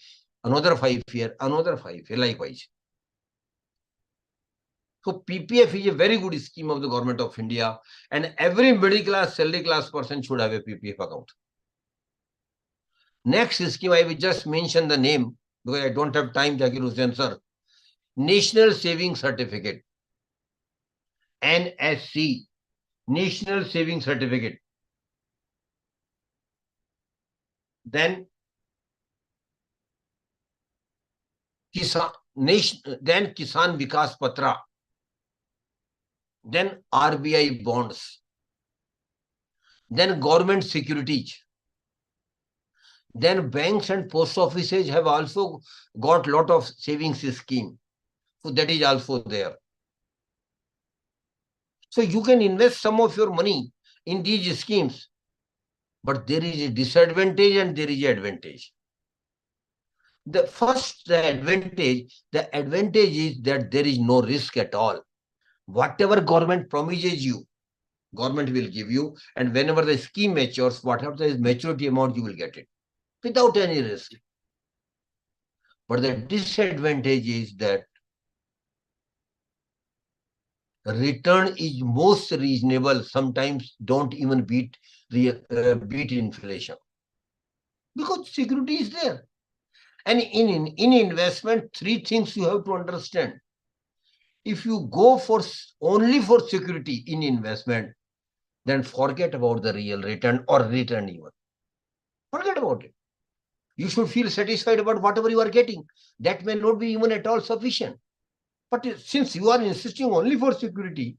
another 5 years, another 5 years, likewise. So PPF is a very good scheme of the government of India, and every middle class, salary class person should have a PPF account. Next scheme, I will just mention the name because I don't have time, Zakir Hussain sir. National Saving Certificate, NSC, National Saving Certificate. Then Kisan Vikas Patra, then RBI bonds, then government securities, then banks and post offices have also got lot of savings scheme. So that is also there. So you can invest some of your money in these schemes, but there is a disadvantage and there is an advantage. The advantage is that there is no risk at all. Whatever government promises you, government will give you, and whenever the scheme matures, whatever the maturity amount, you will get it without any risk. But the disadvantage is that return is most reasonable, sometimes don't even beat inflation, because security is there. And in investment, 3 things you have to understand. If you go only for security in investment, then forget about the real return or return even. Forget about it. You should feel satisfied about whatever you are getting. That may not be even at all sufficient. But since you are insisting only for security,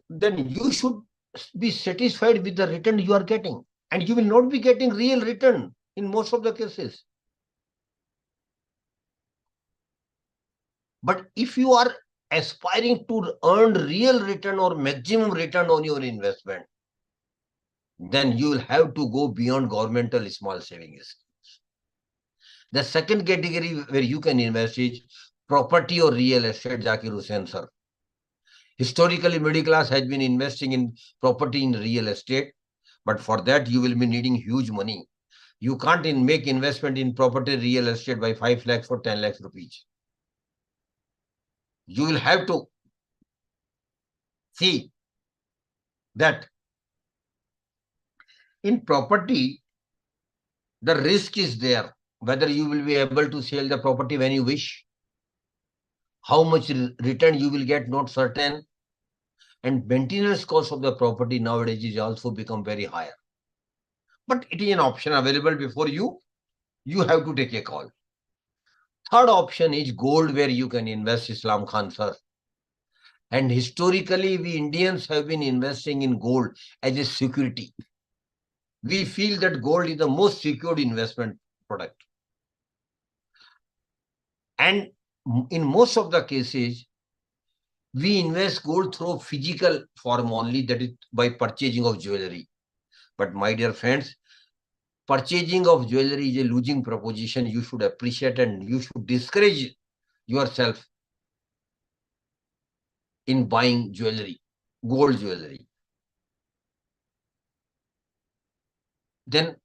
then you should be satisfied with the return you are getting. And you will not be getting real return in most of the cases. But if you are aspiring to earn real return or maximum return on your investment, then you will have to go beyond governmental small savings schemes. The second category where you can invest is property or real estate, Zakir Hussain sir. Historically, middle class has been investing in property in real estate, but for that you will be needing huge money. You can't make investment in property real estate by 5 lakhs or 10 lakhs rupees. You will have to see that In property, the risk is there, whether you will be able to sell the property when you wish, how much return you will get, not certain, and maintenance cost of the property nowadays is also become very higher. But it is an option available before you. You have to take a call. Third option is gold, where you can invest, Islam Khan sir. And historically, we Indians have been investing in gold as a security. We feel that gold is the most secured investment product. And in most of the cases, we invest gold through physical form only, that is by purchasing of jewelry. But my dear friends, purchasing of jewelry is a losing proposition. You should appreciate and you should discourage yourself in buying jewelry, gold jewelry. Then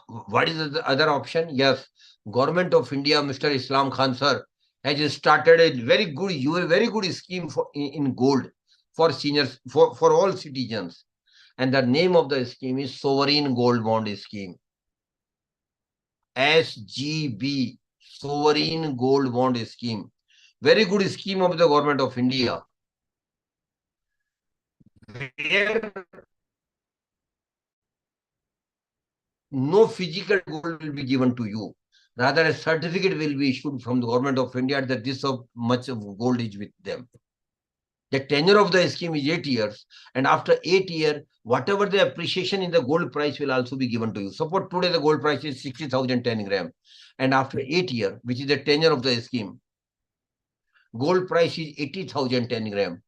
what is the other option? Yes, Government of India, Mr. Islam Khan sir, has started a very good scheme for in gold for seniors, for all citizens. And the name of the scheme is Sovereign Gold Bond Scheme. SGB, Sovereign Gold Bond Scheme. Very good scheme of the Government of India, where no physical gold will be given to you. Rather, a certificate will be issued from the Government of India that this of much of gold is with them. The tenure of the scheme is 8 years, and after 8 years, whatever the appreciation in the gold price will also be given to you. Suppose today the gold price is 60,000 10 gram, and after 8 years, which is the tenure of the scheme, gold price is 80,000 10 gram,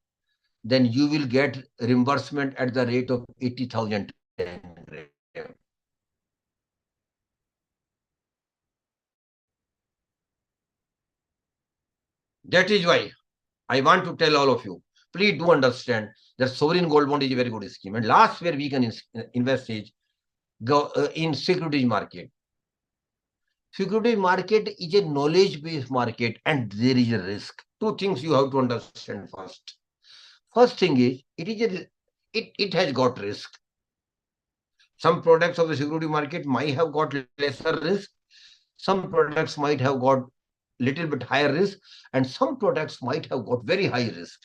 then you will get reimbursement at the rate of 80,000 10 gram. That is why I want to tell all of you, please do understand that sovereign gold bond is a very good scheme. And last, where we can invest is in securities market. Securities market is a knowledge-based market, and there is a risk. Two things you have to understand first. First thing is, it has got risk. Some products of the security market might have got lesser risk. Some products might have got little bit higher risk, and some products might have got very high risk.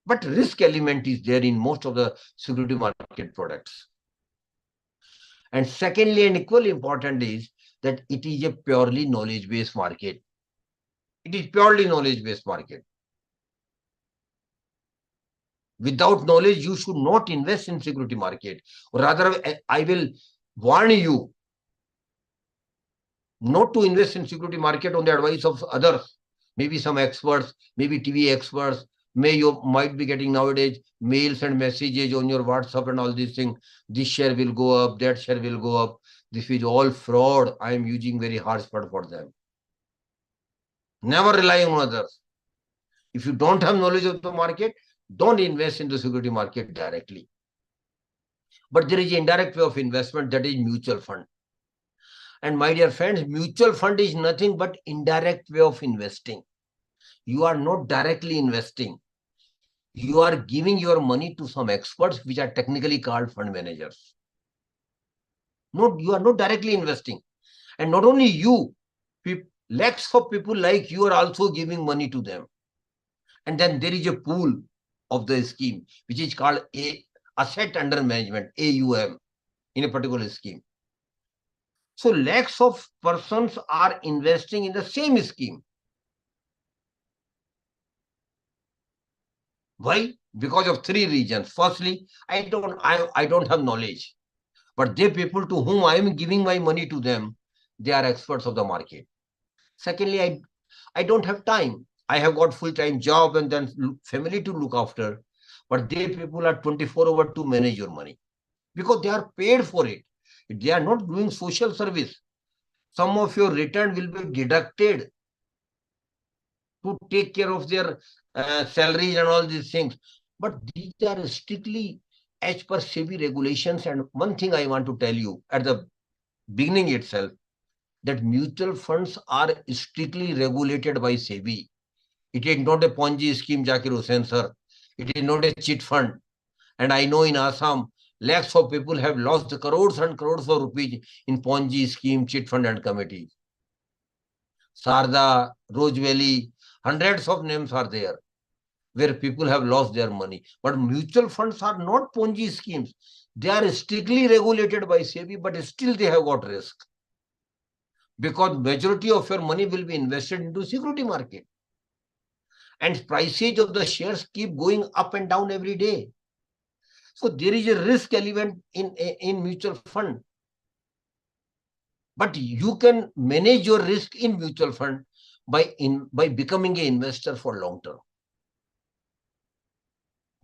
But risk element is there in most of the security market products. And secondly, and equally important, is that it is a purely knowledge-based market. It is purely knowledge-based market. Without knowledge, you should not invest in security market. Or rather, I will warn you not to invest in security market on the advice of others. Maybe some experts, maybe TV experts, you might be getting nowadays mails and messages on your WhatsApp and all these things. This share will go up, that share will go up. This is all fraud. I am using very harsh word for them. Never rely on others. If you don't have knowledge of the market, don't invest in the security market directly. But there is an indirect way of investment, that is mutual fund. And my dear friends, mutual fund is nothing but indirect way of investing. You are not directly investing. You are giving your money to some experts, which are technically called fund managers. No, you are not directly investing. And not only you, lakhs of people like you are also giving money to them. And then there is a pool of the scheme, which is called asset under management, AUM, in a particular scheme. So lakhs of persons are investing in the same scheme. Why? Because of three reasons. Firstly, I don't have knowledge, but they people to whom I am giving my money to them, they are experts of the market. Secondly, I don't have time. I have got full-time job and then family to look after, but they people are 24/7 to manage your money because they are paid for it. They are not doing social service. Some of your return will be deducted to take care of their salaries and all these things. But these are strictly as per SEBI regulations. And one thing I want to tell you at the beginning itself, that mutual funds are strictly regulated by SEBI. It is not a Ponzi scheme, Zakir Hussain sir. It is not a cheat fund. And I know in Assam, Lakhs of people have lost crores and crores of rupees in Ponzi scheme, chit fund and committees. Sarda, Rose Valley, hundreds of names are there where people have lost their money. But mutual funds are not Ponzi schemes. They are strictly regulated by SEBI, but still they have got risk. Because majority of your money will be invested into security market. And prices of the shares keep going up and down every day. So there is a risk element in mutual fund. But you can manage your risk in mutual fund by becoming an investor for long term.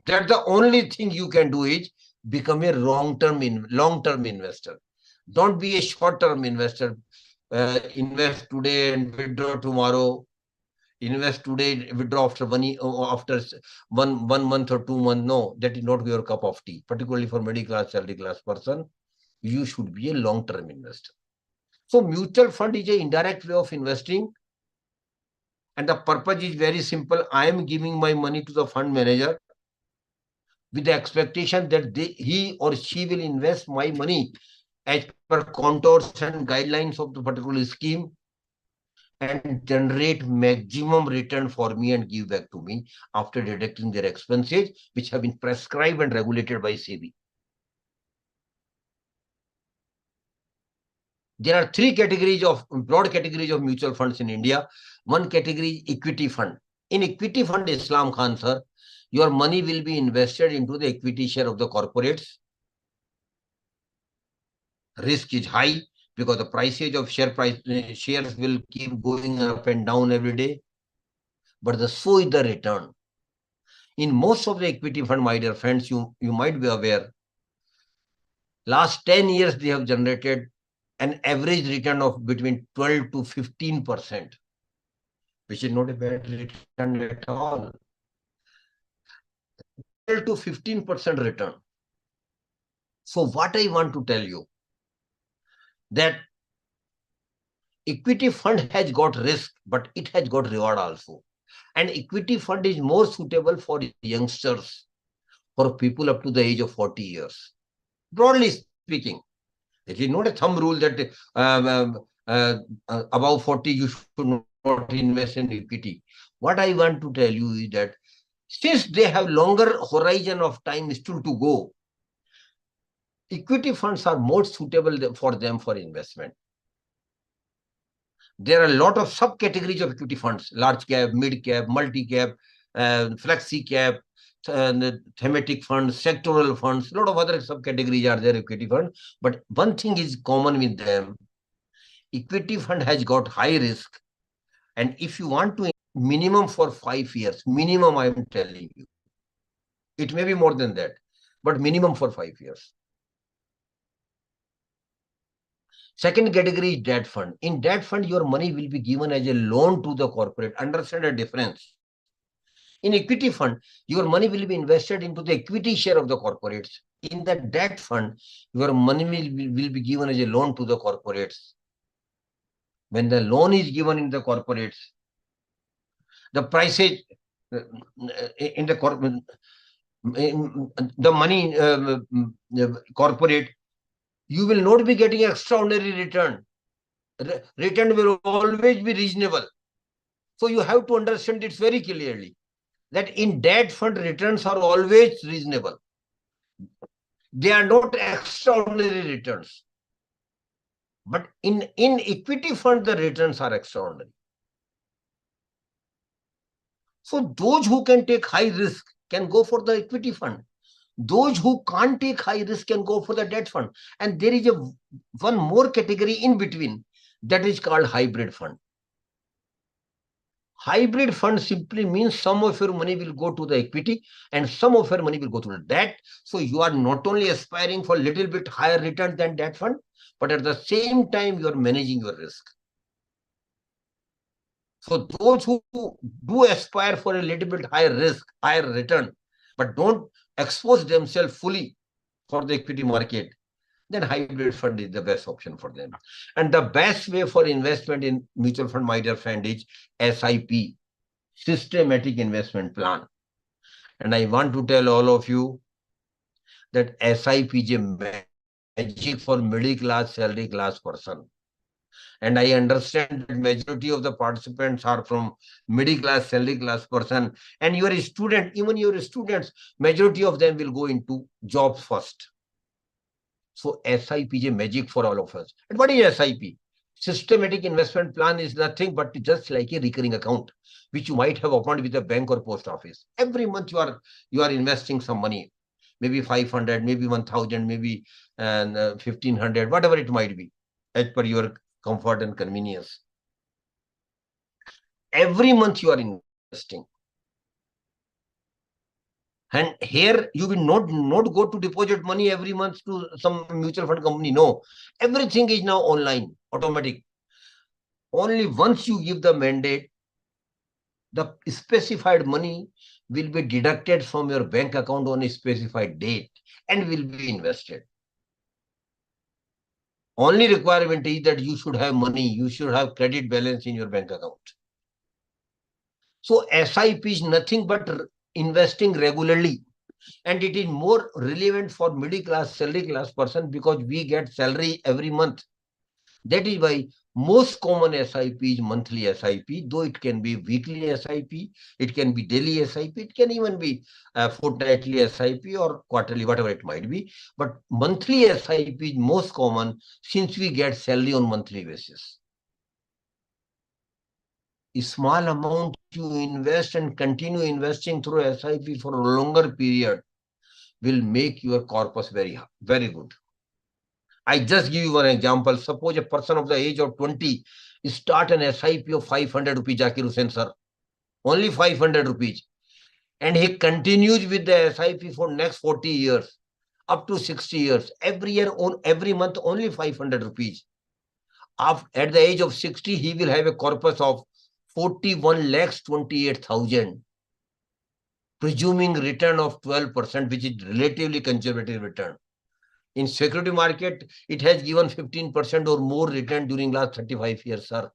That's the only thing you can do is become a long-term investor. Don't be a short-term investor. Invest today and withdraw tomorrow. Invest today, withdraw after one month or 2 months. No, that is not your cup of tea. Particularly for middle class, salary class person, you should be a long-term investor. So mutual fund is an indirect way of investing. And the purpose is very simple. I am giving my money to the fund manager with the expectation that he or she will invest my money as per contours and guidelines of the particular scheme and generate maximum return for me and give back to me after deducting their expenses, which have been prescribed and regulated by SEBI. There are broad categories of mutual funds in India. One category is equity fund. In equity fund, Islam Khan sir, your money will be invested into the equity share of the corporates. Risk is high because the prices of shares will keep going up and down every day. But so is the return. In most of the equity fund, my dear friends, you might be aware, last 10 years they have generated an average return of between 12 to 15%, which is not a bad return at all. 12 to 15% return. So what I want to tell you, that equity fund has got risk, but it has got reward also. And equity fund is more suitable for youngsters, for people up to the age of 40 years. Broadly speaking, it is not a thumb rule that above 40 you should not invest in equity. What I want to tell you is that since they have longer horizon of time still to go, equity funds are more suitable for them for investment. There are a lot of subcategories of equity funds: large cap, mid cap, multi cap, flexi cap, thematic funds, sectoral funds. A lot of other subcategories are there, equity fund. But one thing is common with them: equity fund has got high risk. And if you want to, minimum for 5 years, minimum I am telling you, it may be more than that, but minimum for 5 years. Second category is debt fund. In debt fund, your money will be given as a loan to the corporate. Understand the difference. In equity fund, your money will be invested into the equity share of the corporates. In the debt fund, your money will be given as a loan to the corporates. When the loan is given in the corporates, the prices in the corporate, the money corporate, you will not be getting extraordinary return. Return will always be reasonable. So you have to understand it very clearly that in debt fund returns are always reasonable. They are not extraordinary returns. But in equity fund, the returns are extraordinary. So those who can take high risk can go for the equity fund. Those who can't take high risk can go for the debt fund. And there is one more category in between, that is called hybrid fund. Hybrid fund simply means some of your money will go to the equity and some of your money will go to the debt. So you are not only aspiring for a little bit higher return than debt fund, but at the same time you are managing your risk. So those who do aspire for a little bit higher risk, higher return, but don't expose themselves fully for the equity market, then hybrid fund is the best option for them. And the best way for investment in mutual fund, my dear friend, is SIP, systematic investment plan. And I want to tell all of you that SIP is a magic for middle class, salary class person. And I understand that majority of the participants are from middle class, salary class person. And your student, even your students, majority of them will go into jobs first. So SIP is a magic for all of us. And what is SIP? Systematic investment plan is nothing but just like a recurring account, which you might have opened with a bank or post office. Every month you are investing some money, maybe 500, maybe 1,000, maybe 1,500, whatever it might be, as per your comfort and convenience. Every month you are investing. And here you will not go to deposit money every month to some mutual fund company. No, everything is now online, automatic. Only once you give the mandate, the specified money will be deducted from your bank account on a specified date and will be invested. Only requirement is that you should have money, you should have credit balance in your bank account. So SIP is nothing but investing regularly. And it is more relevant for middle class, salary class person because we get salary every month. That is why most common SIP is monthly SIP, though it can be weekly SIP, it can be daily SIP, it can even be fortnightly SIP or quarterly, whatever it might be. But monthly SIP is most common since we get salary on monthly basis. A small amount you invest and continue investing through SIP for a longer period will make your corpus very, very good. I just give you one example. Suppose a person of the age of 20 start an SIP of 500 rupees, Zakir Hussain sir. Only 500 rupees. And he continues with the SIP for next 40 years, up to 60 years. Every year, every month, only 500 rupees. At the age of 60, he will have a corpus of 41,28,000. Presuming return of 12%, which is relatively conservative return. In security market, it has given 15% or more return during last 35 years, sir.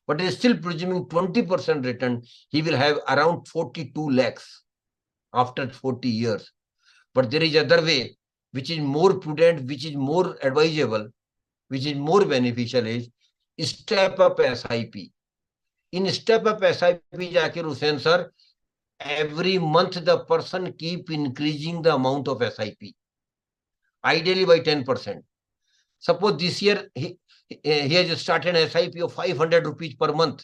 But it is still presuming 20% return. He will have around 42 lakhs after 40 years. But there is other way, which is more prudent, which is more advisable, which is more beneficial is step up SIP. In step up SIP, Zakir Hussain sir, every month the person keep increasing the amount of SIP. Ideally by 10%. Suppose this year he has started an SIP of 500 rupees per month.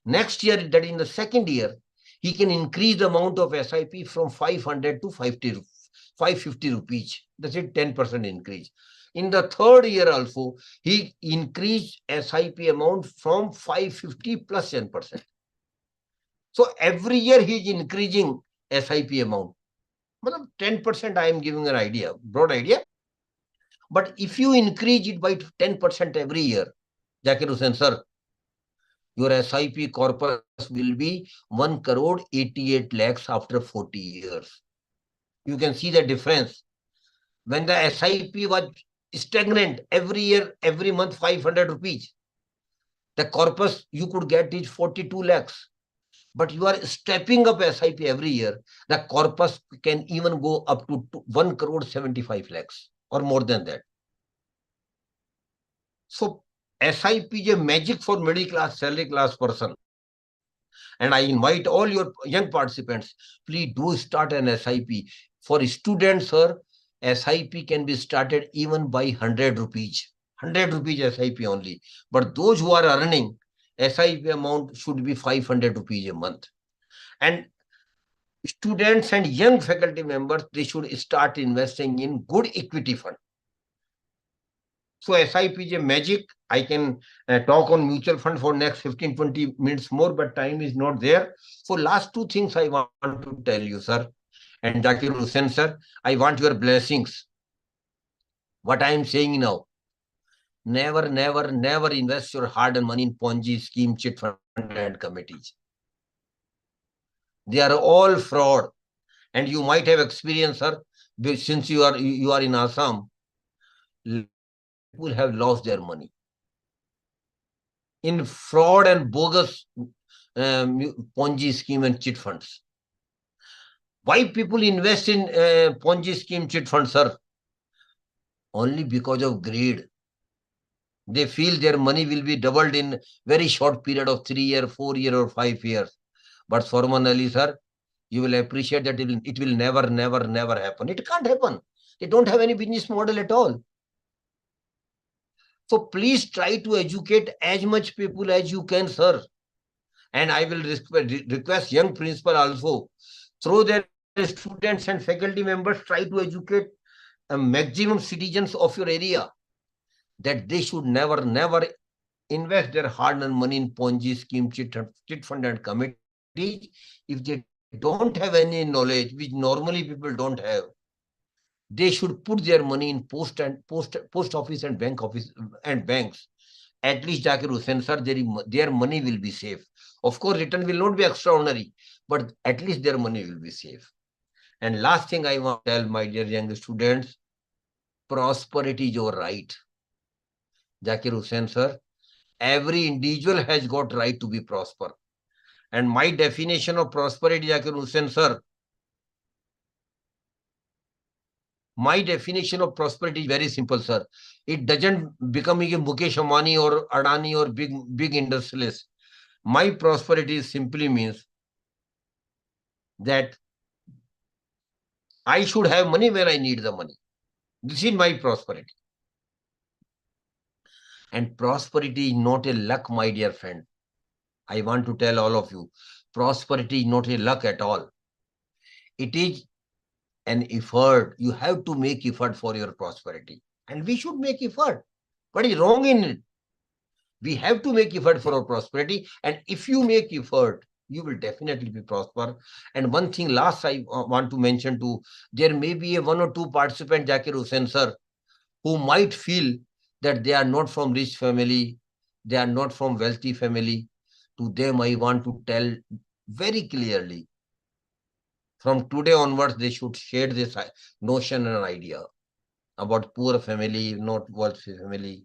Next year, that in the second year, he can increase the amount of SIP from 500 to 550 rupees. That's it, 10% increase. In the third year also, he increased SIP amount from 550 plus 10%. So every year he is increasing SIP amount. 10% I am giving an idea, broad idea. But if you increase it by 10% every year, Zakir Hussain sir, your SIP corpus will be 1,88 lakhs after 40 years. You can see the difference. When the SIP was stagnant every year, every month 500 rupees, the corpus you could get is 42 lakhs. But you are stepping up SIP every year, the corpus can even go up to 1,75 lakhs or more than that. So SIP is a magic for middle class, salary class person. And I invite all your young participants, please do start an SIP. For students, sir, SIP can be started even by 100 rupees. 100 rupees SIP only. But those who are earning, SIP amount should be 500 rupees a month. And students and young faculty members, they should start investing in good equity fund. So SIP is a magic. I can talk on mutual fund for next 15-20 minutes more, but time is not there. So last two things I want to tell you, sir. And Zakir Hussain, sir, I want your blessings. What I am saying now, never, never, never invest your hard-earned money in Ponzi scheme, chit fund and committees. They are all fraud. And you might have experienced, sir, since you are in Assam, people have lost their money in fraud and bogus Ponzi scheme and chit funds. Why people invest in Ponzi scheme chit fund, sir? Only because of greed. They feel their money will be doubled in very short period of 3 years, 4 years, or 5 years. But Sarman Ali, sir, you will appreciate that it will never, never, never happen. It can't happen. They don't have any business model at all. So please try to educate as much people as you can, sir. And I will request young principal also, through their students and faculty members, try to educate a maximum citizens of your area that they should never, never invest their hard-earned money in Ponzi scheme, chit fund and committees if they don't have any knowledge, which normally people don't have. They should put their money in post office and bank office and banks. At least Zakir Hussain, sir, their money will be safe. Of course, return will not be extraordinary, but at least their money will be safe. And last thing I want to tell my dear young students, prosperity is your right. Zakir Hussain, sir, every individual has got right to be prosper. And my definition of prosperity, Zakir Hussain, sir, my definition of prosperity is very simple, sir. It doesn't become a Mukesh Ambani or Adani or big industrialist. My prosperity simply means that I should have money when I need the money. This is my prosperity. And prosperity is not a luck, my dear friend. I want to tell all of you, prosperity is not a luck at all. It is an effort. You have to make effort for your prosperity. And we should make effort. What is wrong in it? We have to make effort for our prosperity. And if you make effort, you will definitely be prosper. And one thing last I want to mention too, there may be a one or two participant, Zakir Hussain, sir, who might feel that they are not from rich family, they are not from wealthy family. To them, I want to tell very clearly, from today onwards, they should share this notion and idea about poor family, not wealthy family.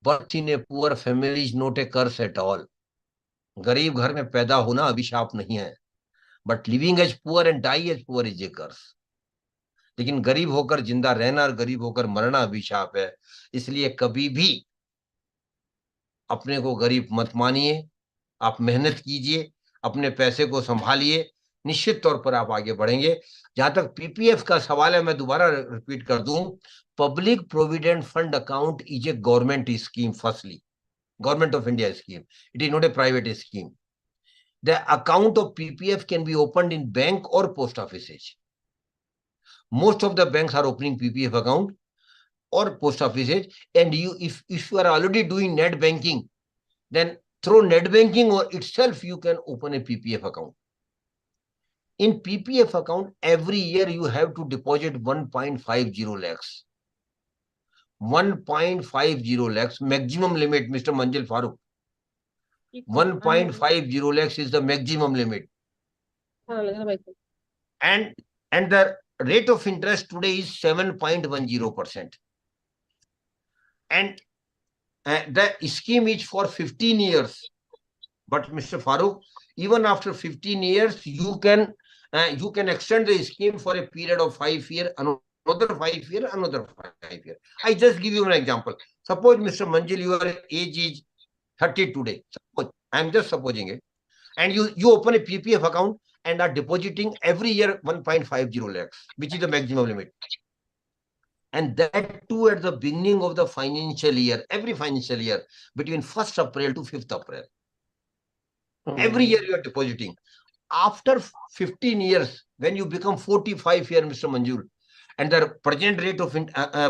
Birth in a poor family is not a curse at all. गरीब घर में पैदा होना अभिशाप नहीं है. But living as poor and die as poor is a curse. लेकिन गरीब होकर जिंदा रहना और गरीब होकर मरना अभिशाप है. इसलिए कभी भी अपने को गरीब मत मानिए. आप मेहनत कीजिए, अपने पैसे को संभालिए, निश्चित तौर पर आप आगे बढ़ेंगे. जहां तक पीपीएफ का सवाल है, मैं दोबारा रिपीट कर दूं, public provident fund account is a government scheme. Firstly, Government of India scheme. It is not a private scheme. The account of PPF can be opened in bank or post offices. Most of the banks are opening PPF account or post offices. And if you are already doing net banking, then through net banking or itself, you can open a PPF account. In PPF account, every year you have to deposit 1.50 lakhs. 1.50 lakhs, maximum limit, Mr. Manjil Farooq. 1.50 lakhs is the maximum limit. And the rate of interest today is 7.10%. And the scheme is for 15 years. But Mr. Farooq, even after 15 years, you can extend the scheme for a period of 5 years, another 5 years, another 5 years. I just give you an example. Suppose, Mr. Manjil, your age is 30 today. Suppose, I'm just supposing it. And you open a PPF account and are depositing every year 1.50 lakhs, which is the maximum limit. And that too at the beginning of the financial year, every financial year, between 1st April to 5th April. Every year you are depositing. After 15 years, when you become 45 years, Mr. Manjul, and the present rate of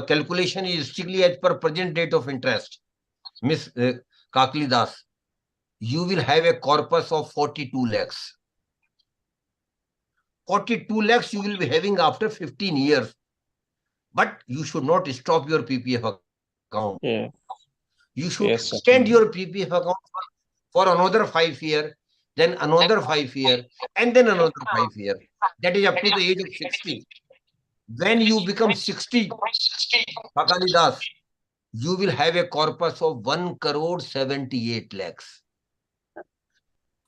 calculation is strictly as per present rate of interest, Miss Kakli Das, you will have a corpus of 42 lakhs. 42 lakhs you will be having after 15 years. But you should not stop your PPF account. Yeah. You should extend your PPF account for another 5 years, then another 5 years, and then another 5 years. That is up to the age of 60. When you become 60, Kakali Das, you will have a corpus of 1 crore 78 lakhs.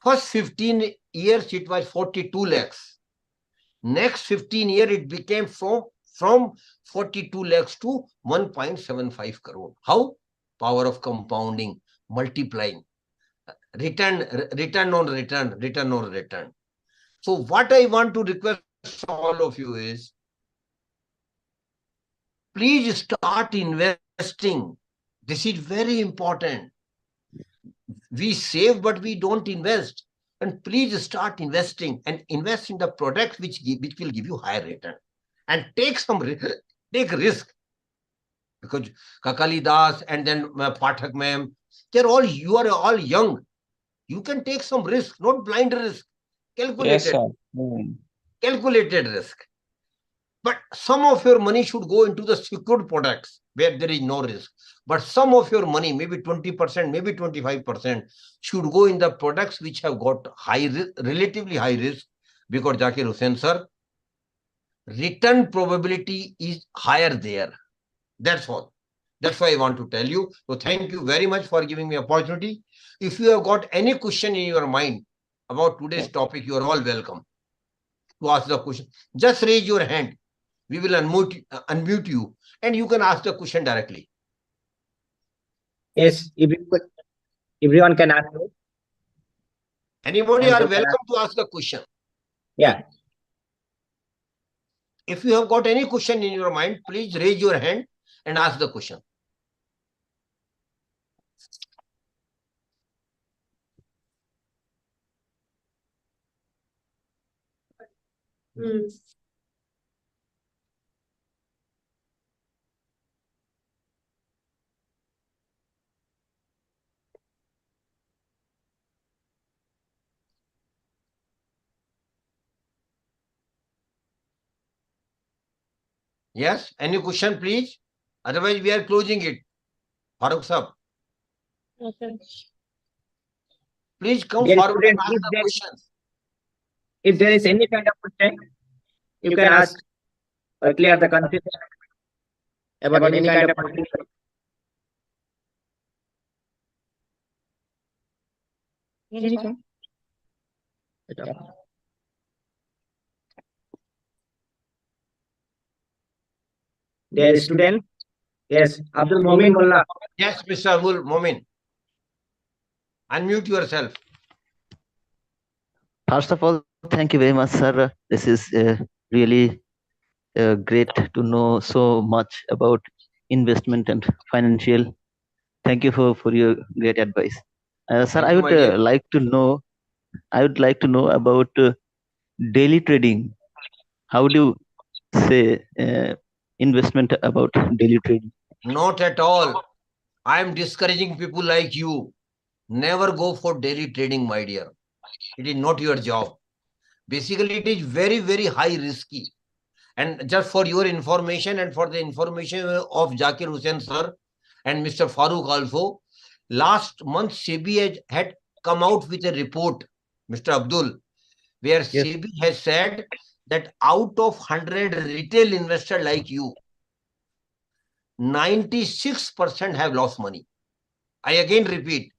First 15 years, it was 42 lakhs. Next 15 years, it became from 42 lakhs to 1.75 crore. How? Power of compounding, multiplying, return on return. So what I want to request all of you is, please start investing. This is very important. We save, but we don't invest. And please start investing and invest in the products which will give you higher return. And take risk. Because Kakali Das and then Pathak ma'am, you are all young. You can take some risk, not blind risk. Calculated risk. But some of your money should go into the secured products where there is no risk. But some of your money, maybe 20%, maybe 25%, should go in the products which have got relatively high risk, because Zakir Hussain sir, return probability is higher there. That's all. That's why I want to tell you. So thank you very much for giving me opportunity. If you have got any question in your mind about today's topic, you are all welcome to ask the question. Just raise your hand. We will unmute you and you can ask the question directly. Yes, everyone can ask. Anybody are welcome to ask the question. Yeah. If you have got any question in your mind, please raise your hand and ask the question. Yes, any question, please? Otherwise, we are closing it. Farooq sir. Okay. Please come Dear forward and student, ask the questions. if there is any kind of question, you can ask or clear the confusion about any kind of question. Dear student, yes, Abdul Momin Mullah. Yes, Mr. Momin. Unmute yourself. First of all, thank you very much, sir. This is really great to know so much about investment and financial. Thank you for your great advice, sir. Thank I you, would my dear. like to know. I would like to know about daily trading. How do you say investment about daily trading? Not at all. I am discouraging people like you. Never go for daily trading, my dear. It is not your job. Basically, it is very, very high risky. And just for your information and for the information of Zakir Hussain sir and Mr. Farooq also, last month SEBI had come out with a report, Mr. Abdul, where Yes. SEBI has said that out of 100 retail investors like you, 96% have lost money. I again repeat,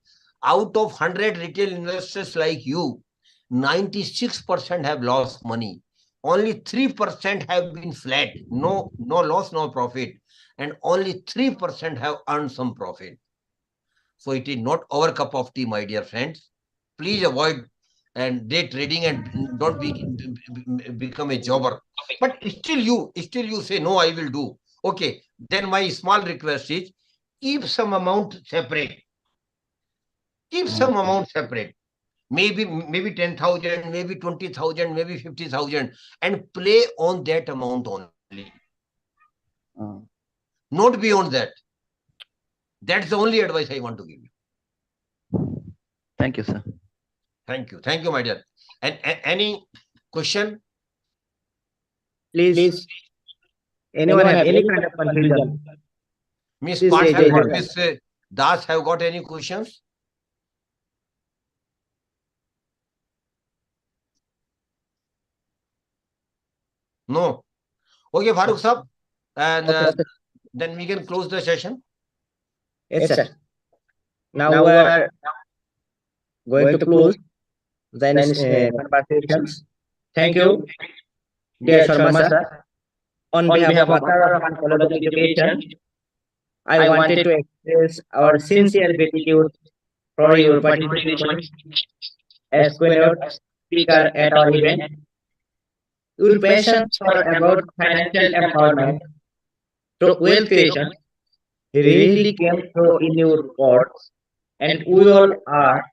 out of 100 retail investors like you, 96% have lost money. Only 3% have been flat, no loss, no profit. And only 3% have earned some profit. So it is not our cup of tea, my dear friends. Please avoid and day trading and don't become a jobber. But still you say, no, I will do. Okay, then my small request is, keep some amount separate. Keep some amount separate. Maybe 10,000, maybe 20,000, maybe 50,000, and play on that amount only. Not beyond that. That's the only advice I want to give you. Thank you, sir. Thank you. Thank you, my dear. And any question? Please, anyone have any kind of confusion? Miss Please Pathak say or Jai Miss Das have got any questions? No. Okay, Farooq sir. And Okay. then we can close the session. Yes, sir. Now we are going to close. the conversations. Thank you, dear Sharma sir. On behalf of Ataur College of Education, I wanted to express our sincere gratitude for your participation as keynote speaker at our event. Your passion for about financial empowerment through wealth creation really came through in your words, and we all are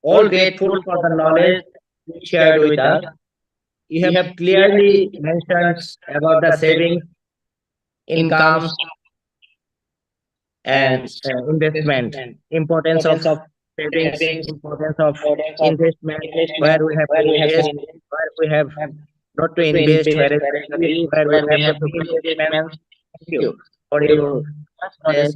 all grateful for the knowledge you shared with us. You have clearly mentioned about the savings, incomes, and investment, importance of savings, importance of investment, where we have to invest, where we have not to invest, where we have to investment. Thank you for your knowledge.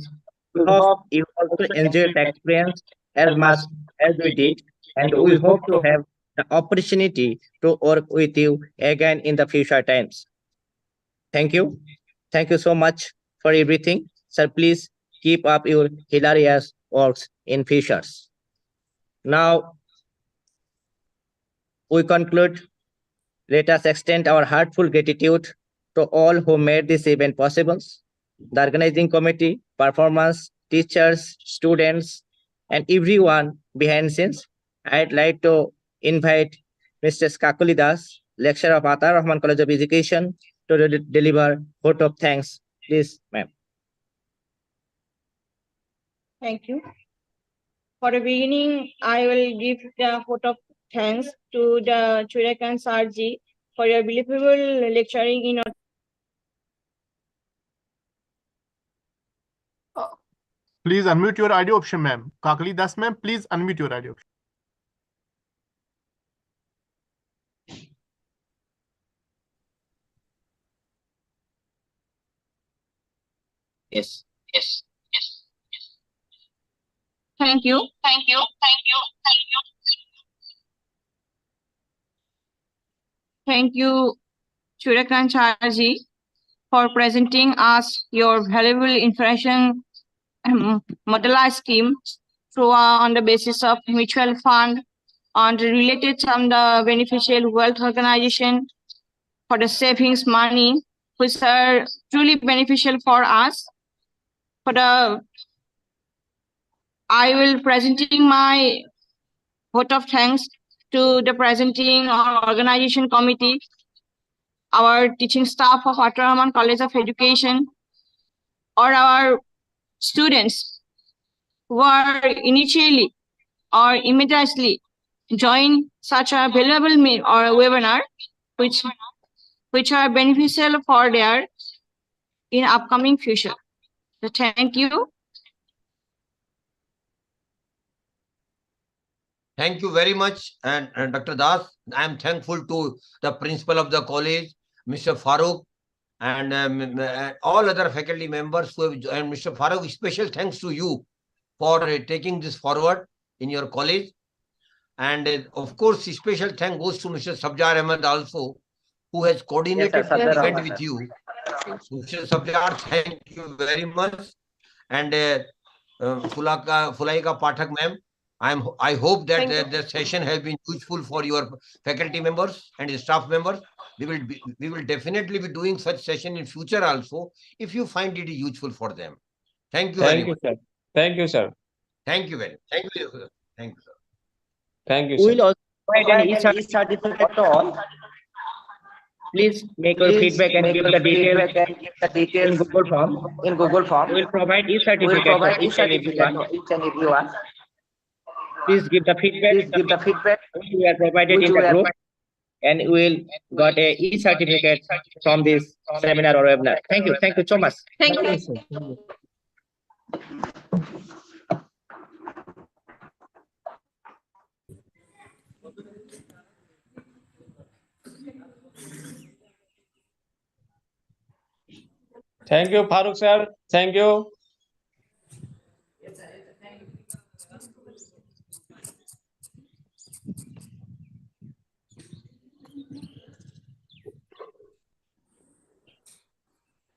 We hope you also enjoyed the experience as much as we did, and we hope to have the opportunity to work with you again in the future times. Thank you. Thank you so much for everything. Sir, please keep up your hilarious works in futures. Now, we conclude. Let us extend our heartfelt gratitude to all who made this event possible. The organizing committee, performance, teachers, students, and everyone behind scenes. I'd like to invite Mr. Kakuli Das, lecturer of Ataur Rahman College of Education, to deliver vote of thanks. Please, ma'am. Thank you. For the beginning, I will give the vote of thanks to the Churakan Sarji for your believable lecturing in. Please unmute your audio option, ma'am. Kakali Das, ma'am, please unmute your audio option. Yes. Thank you. Thank you, Churakan Sarji, for presenting us your valuable information modelized scheme through on the basis of mutual fund and related from the beneficial wealth organization for the savings money, which are truly beneficial for us. I will presenting my vote of thanks to the presenting our organization committee, our teaching staff of Ataur Rahman College of Education, or our students who are initially or immediately join such a valuable or webinar, which are beneficial for their in upcoming future. So thank you. Thank you very much. And Dr. Das, I am thankful to the principal of the college, Mr. Farooq, and all other faculty members who have, and Mr. Farooq, special thanks to you for taking this forward in your college. And of course, special thank goes to Mr. Sabjar Ahmed also, who has coordinated the event with you. Mr. Sabjar, thank you very much. And Fulaika Pathak ma'am, I hope that the session has been useful for your faculty members and staff members. We will definitely be doing such session in future also if you find it useful for them. Thank you very much. Sir. Thank you, sir. Thank you very much. Thank you, sir. Thank you, sir. Thank you, We sir. will also provide an e-certificate to all. Please make your feedback and give the details in Google Form. We will provide e-certificate to each and everyone. Please give the feedback which we are provided in the group, and we will got a e-certificate from this seminar or webinar. Thank you so much. Thank you. Thank you, Farooq sir. Thank you.